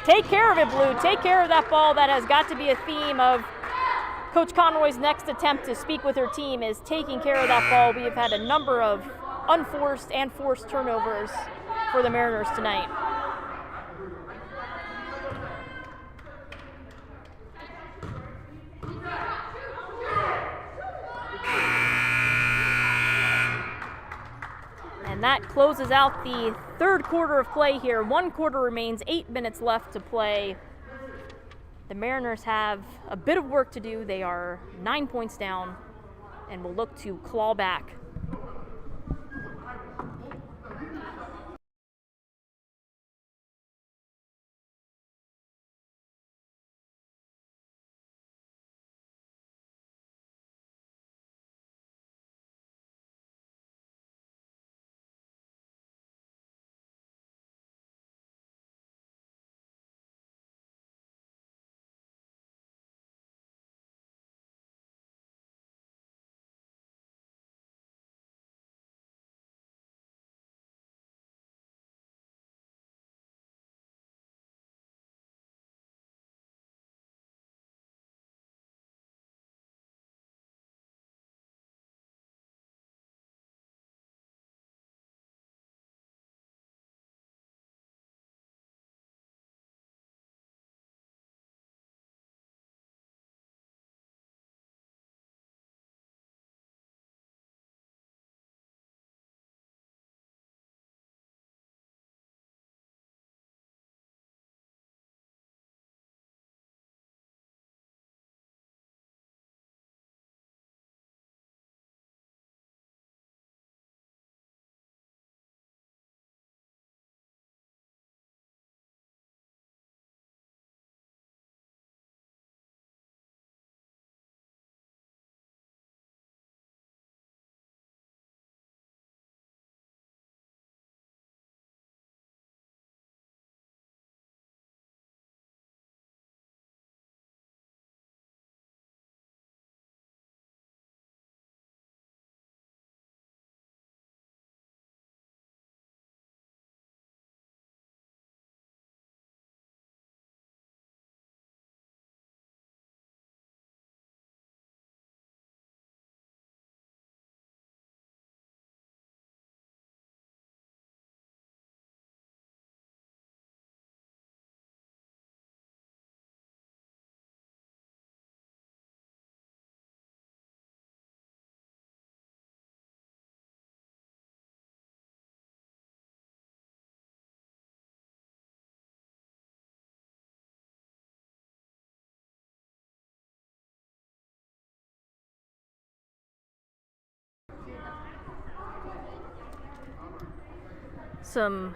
[SPEAKER 2] Take care of it, Blue. Take care of that ball. That has got to be a theme of Coach Conroy's next attempt to speak with her team, is taking care of that ball. We have had a number of unforced and forced turnovers for the Mariners tonight. And that closes out the third quarter of play here. 1 quarter remains, 8 minutes left to play. The Mariners have a bit of work to do. They are 9 points down and will look to claw back. Some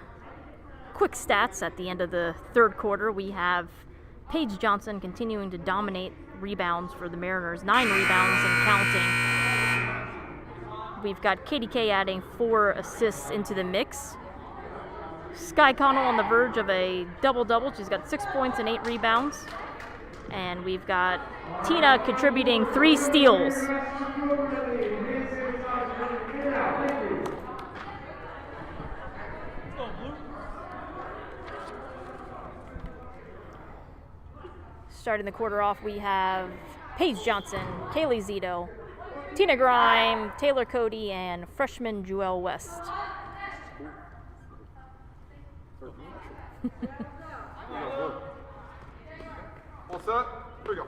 [SPEAKER 2] quick stats at the end of the third quarter. We have Paige Johnson continuing to dominate rebounds for the Mariners, 9 rebounds and counting. We've got Katie Kay adding 4 assists into the mix. Sky Connell on the verge of a double-double. She's got 6 points and 8 rebounds. And we've got Tina contributing 3 steals. Starting the quarter off, we have Paige Johnson, Kaylee Zito, Tina Grime, Taylor Cody, and freshman Jewel West.
[SPEAKER 3] All set? Here we go.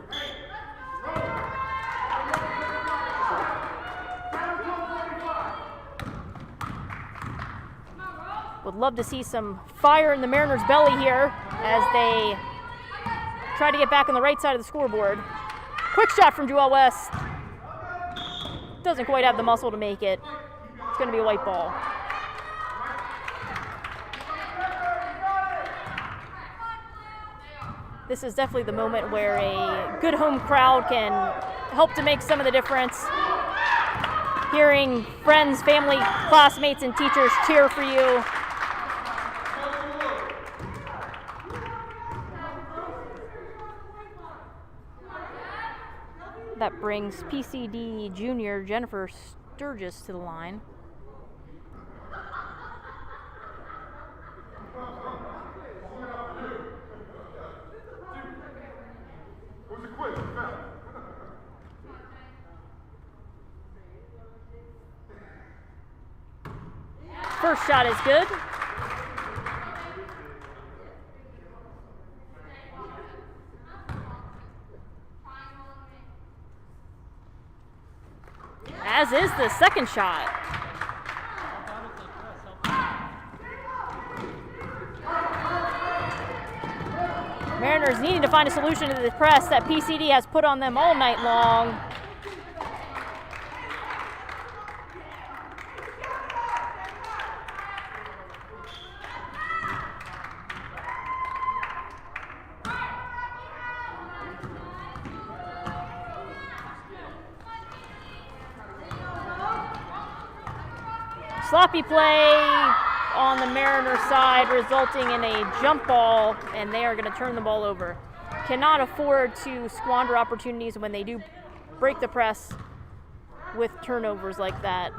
[SPEAKER 2] Would love to see some fire in the Mariners' belly here as they try to get back on the right side of the scoreboard. Quick shot from Jewel West. Doesn't quite have the muscle to make it. It's going to be a white ball. This is definitely the moment where a good home crowd can help to make some of the difference. hearing friends, family, classmates, and teachers cheer for you. That brings PCD junior Jennifer Sturgis to the line. First shot is good. As is the second shot. Mariners needing to find a solution to the press that PCD has put on them all night long. Sloppy play on the Mariners side, resulting in a jump ball, and they are going to turn the ball over. Cannot afford to squander opportunities when they do break the press with turnovers like that.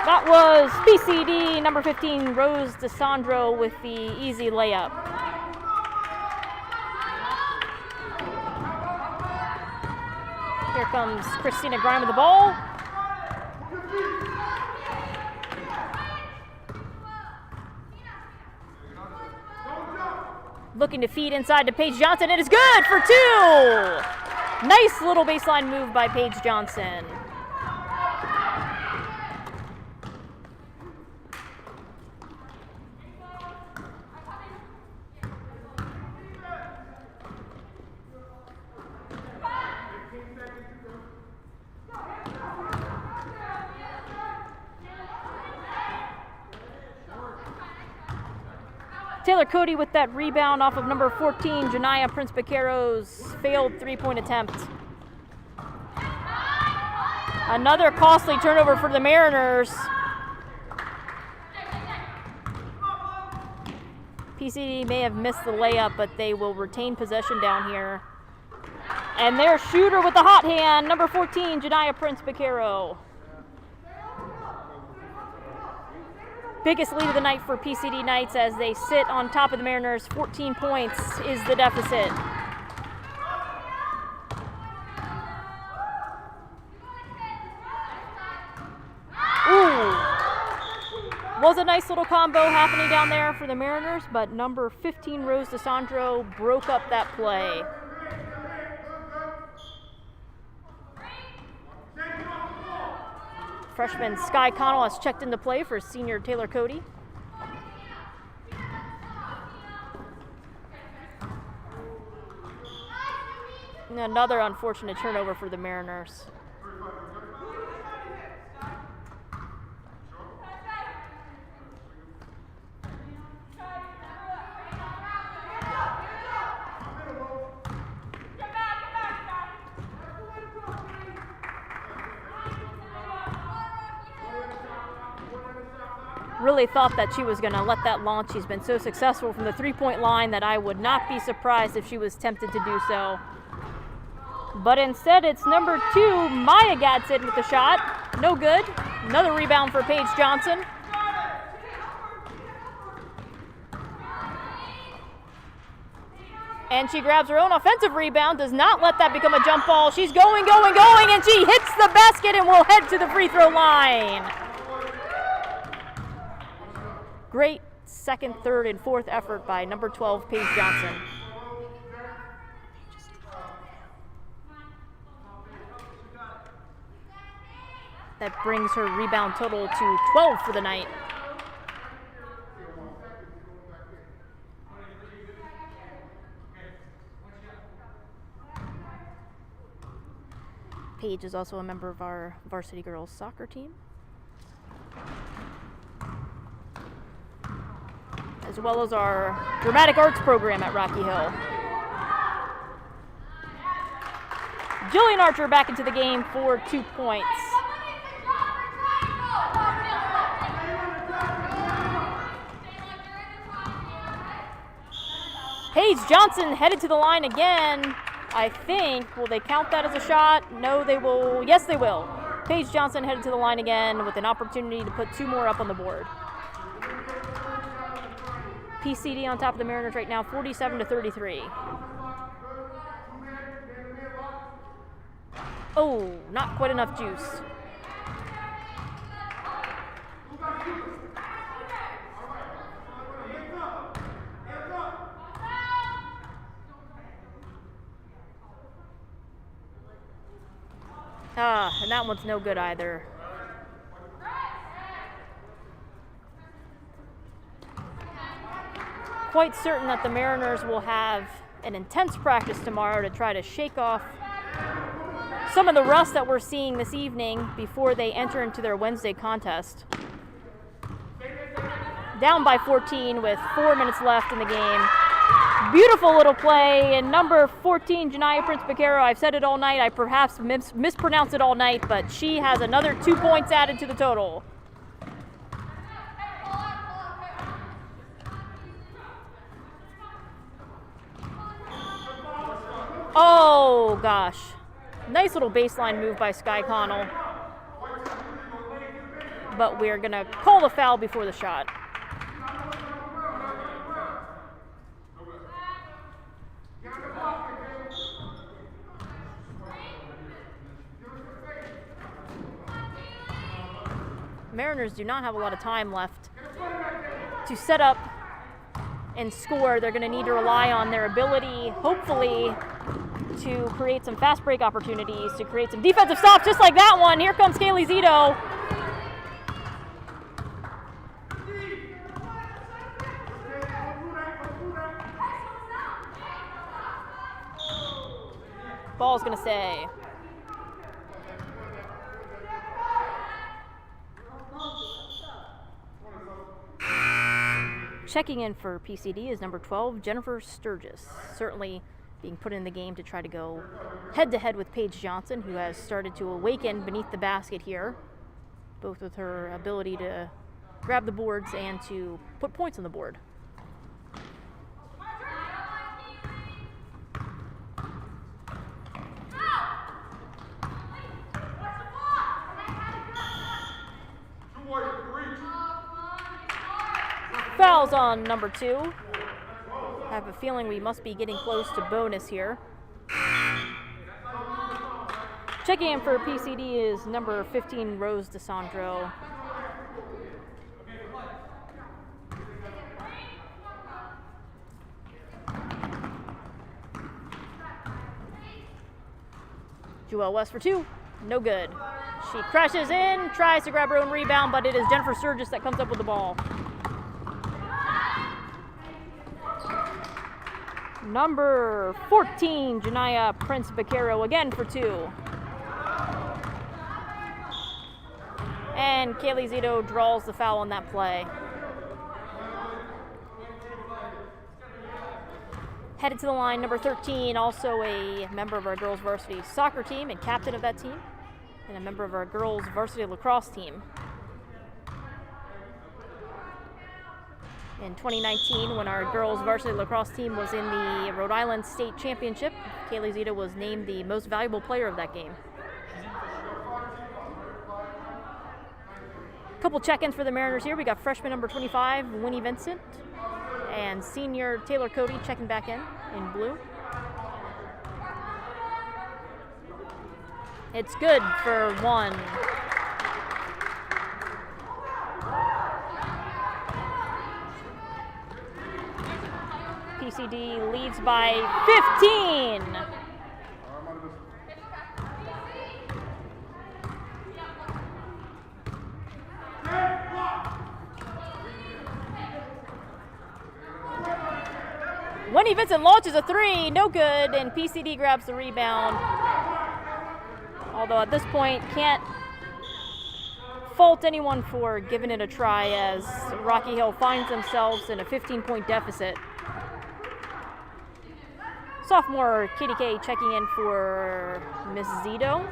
[SPEAKER 2] That was PCD number 15, Rose DeSandro, with the easy layup. Here comes Christina Grime with the ball. Looking to feed inside to Paige Johnson. It is good for two! Nice little baseline move by Paige Johnson. Taylor Cody with that rebound off of number 14, Janiyah Prince-Baquero's failed three-point attempt. Another costly turnover for the Mariners. PCD may have missed the layup, but they will retain possession down here. And their shooter with the hot hand, number 14, Janiyah Prince-Baquero. Biggest lead of the night for PCD Knights as they sit on top of the Mariners. 14 points is the deficit. Ooh. Was a nice little combo happening down there for the Mariners, but number 15, Rose DeSandro, broke up that play. Freshman Sky Connell has checked into play for senior Taylor Cody. And another unfortunate turnover for the Mariners. Really thought that she was going to let that launch. She's been so successful from the three-point line that I would not be surprised if she was tempted to do so. But instead, it's number 2, Maya Gadsden with the shot. No good. Another rebound for Paige Johnson. And she grabs her own offensive rebound, does not let that become a jump ball. She's going, and she hits the basket and will head to the free throw line. Great second, third, and fourth effort by number 12, Paige Johnson. That brings her rebound total to 12 for the night. Paige is also a member of our varsity girls soccer team. as well as our dramatic arts program at Rocky Hill. Jillian Archer back into the game for 2 points. Paige Johnson headed to the line again. I think, will they count that as a shot? No, they will. Yes, they will. Paige Johnson headed to the line again with an opportunity to put 2 more up on the board. PCD on top of the Mariners right now, 47-33. Oh, not quite enough juice. And that one's no good either. Quite certain that the Mariners will have an intense practice tomorrow to try to shake off some of the rust that we're seeing this evening before they enter into their Wednesday contest. Down by 14 with 4 minutes left in the game. Beautiful little play, and number 14, Janiyah Prince-Becerra. I've said it all night. I perhaps mispronounced it all night, but she has another 2 points added to the total. Oh, gosh. Nice little baseline move by Sky Connell. But we're going to call the foul before the shot. Mariners do not have a lot of time left to set up and score. They're going to need to rely on their ability, hopefully, to create some fast break opportunities, to create some defensive stops, just like that one. Here comes Kaylee Zito. Ball's going to stay. Checking in for PCD is number 12, Jennifer Sturgis. Certainly being put in the game to try to go head-to-head with Paige Johnson, who has started to awaken beneath the basket here, both with her ability to grab the boards and to put points on the board. Fouls on number 2. I have a feeling we must be getting close to bonus here. Checking in for PCD is number 15, Rose DeSandro. Joelle West for 2. No good. She crashes in, tries to grab her own rebound, but it is Jennifer Sturgis that comes up with the ball. Number 14, Janiyah Prince-Becerra, again for 2. And Kaylee Zito draws the foul on that play. Headed to the line, number 13, also a member of our girls varsity soccer team and captain of that team, and a member of our girls varsity lacrosse team. In 2019, when our girls varsity lacrosse team was in the Rhode Island State Championship, Kaylee Zito was named the most valuable player of that game. A couple check-ins for the Mariners here. We got freshman number 25, Winnie Vincent, and senior Taylor Cody checking back in blue. It's good for 1. PCD leads by 15. Winnie Vincent launches a 3, no good, and PCD grabs the rebound. Although at this point can't fault anyone for giving it a try as Rocky Hill finds themselves in a 15-point deficit. Sophomore Katie Kay checking in for Miss Zito.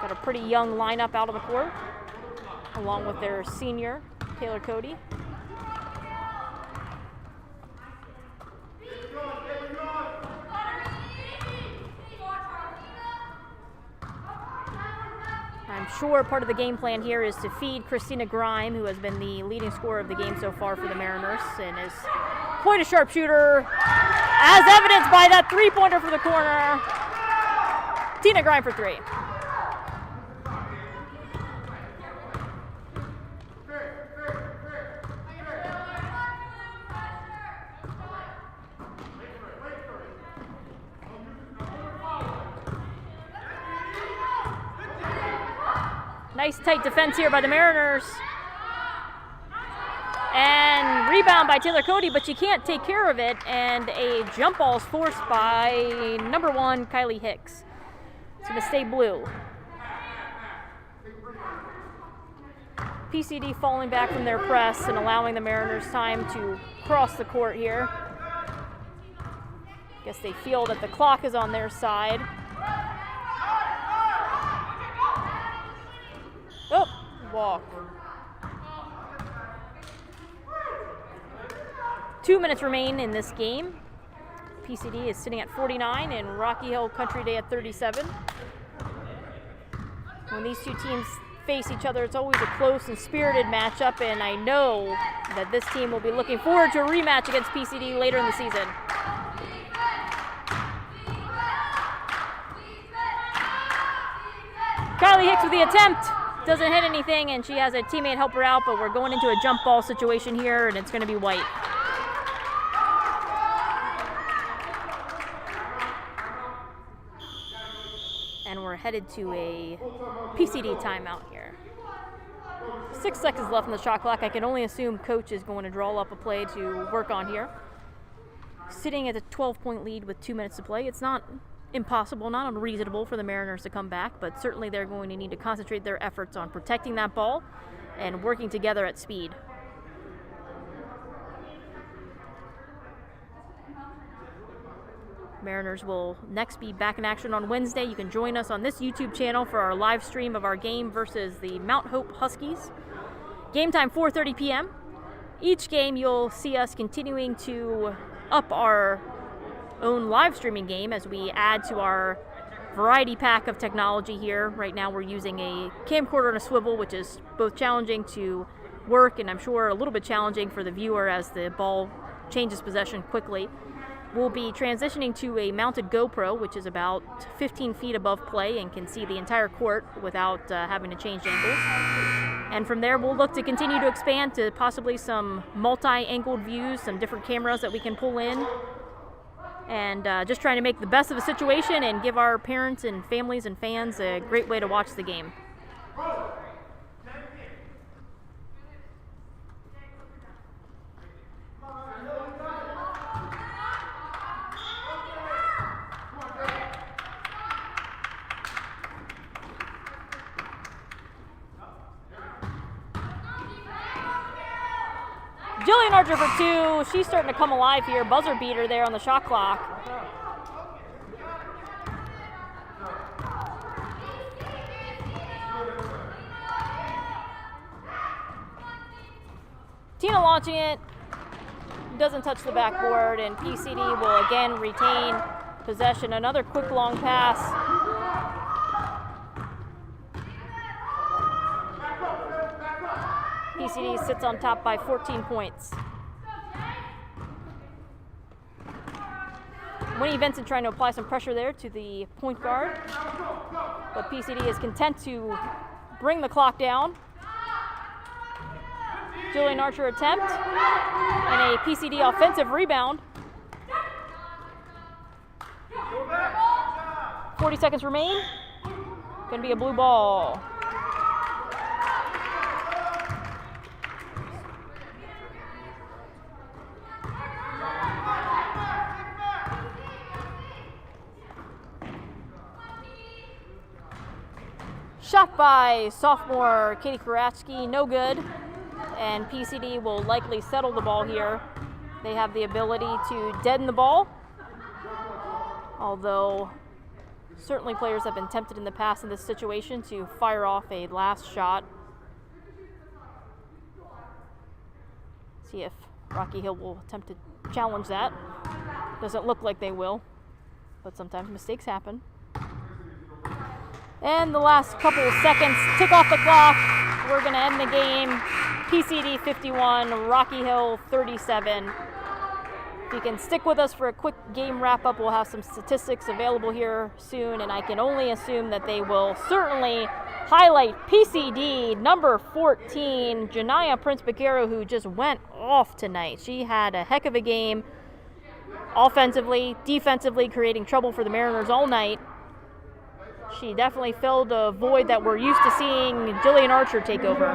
[SPEAKER 2] Got a pretty young lineup out on the court, along with their senior, Taylor Cody. I'm sure part of the game plan here is to feed Christina Grime, who has been the leading scorer of the game so far for the Mariners and is quite a sharpshooter, as evidenced by that three-pointer for the corner. Tina Grime for three. Nice tight defense here by the Mariners. And rebound by Taylor Cody, but she can't take care of it. And a jump ball is forced by number 1, Kylie Hicks. It's going to stay blue. PCD falling back from their press and allowing the Mariners time to cross the court here. Guess they feel that the clock is on their side. Oh, walk. 2 minutes remain in this game. PCD is sitting at 49 and Rocky Hill Country Day at 37. When these two teams face each other, it's always a close and spirited matchup, and I know that this team will be looking forward to a rematch against PCD later in the season. Kylie Hicks with the attempt. Doesn't hit anything, and she has a teammate help her out, but we're going into a jump ball situation here, and it's going to be white. And we're headed to a PCD timeout here. 6 seconds left in the shot clock. I can only assume coach is going to draw up a play to work on here. Sitting at a 12-point lead with 2 minutes to play. It's not impossible, not unreasonable for the Mariners to come back, but certainly they're going to need to concentrate their efforts on protecting that ball and working together at speed. Mariners will next be back in action on Wednesday. You can join us on this YouTube channel for our live stream of our game versus the Mount Hope Huskies. Game time 4:30 p.m. Each game you'll see us continuing to up our own live streaming game as we add to our variety pack of technology here. Right now we're using a camcorder and a swivel, which is both challenging to work and I'm sure a little bit challenging for the viewer as the ball changes possession quickly. We'll be transitioning to a mounted GoPro, which is about 15 feet above play and can see the entire court without having to change angles. And from there, we'll look to continue to expand to possibly some multi-angled views, some different cameras that we can pull in. And just trying to make the best of the situation and give our parents and families and fans a great way to watch the game. Jillian Archer for 2. She's starting to come alive here. Buzzer beater there on the shot clock. Tina launching it. Doesn't touch the backboard, and PCD will again retain possession. Another quick long pass. PCD sits on top by 14 points. Winnie Vincent trying to apply some pressure there to the point guard, but PCD is content to bring the clock down. Jillian Archer attempt, and a PCD offensive rebound. 40 seconds remain. Gonna be a blue ball. Shot by sophomore Katie Karatsky, no good. And PCD will likely settle the ball here. They have the ability to deaden the ball, although certainly players have been tempted in the past in this situation to fire off a last shot. See if Rocky Hill will attempt to challenge that. Doesn't look like they will, but sometimes mistakes happen. And the last couple of seconds, tick off the clock. We're going to end the game. PCD 51, Rocky Hill 37. If you can stick with us for a quick game wrap-up, we'll have some statistics available here soon, and I can only assume that they will certainly highlight PCD number 14, Janaya Prince-Becerra, who just went off tonight. She had a heck of a game offensively, defensively, creating trouble for the Mariners all night. She definitely filled a void that we're used to seeing Jillian Archer take over.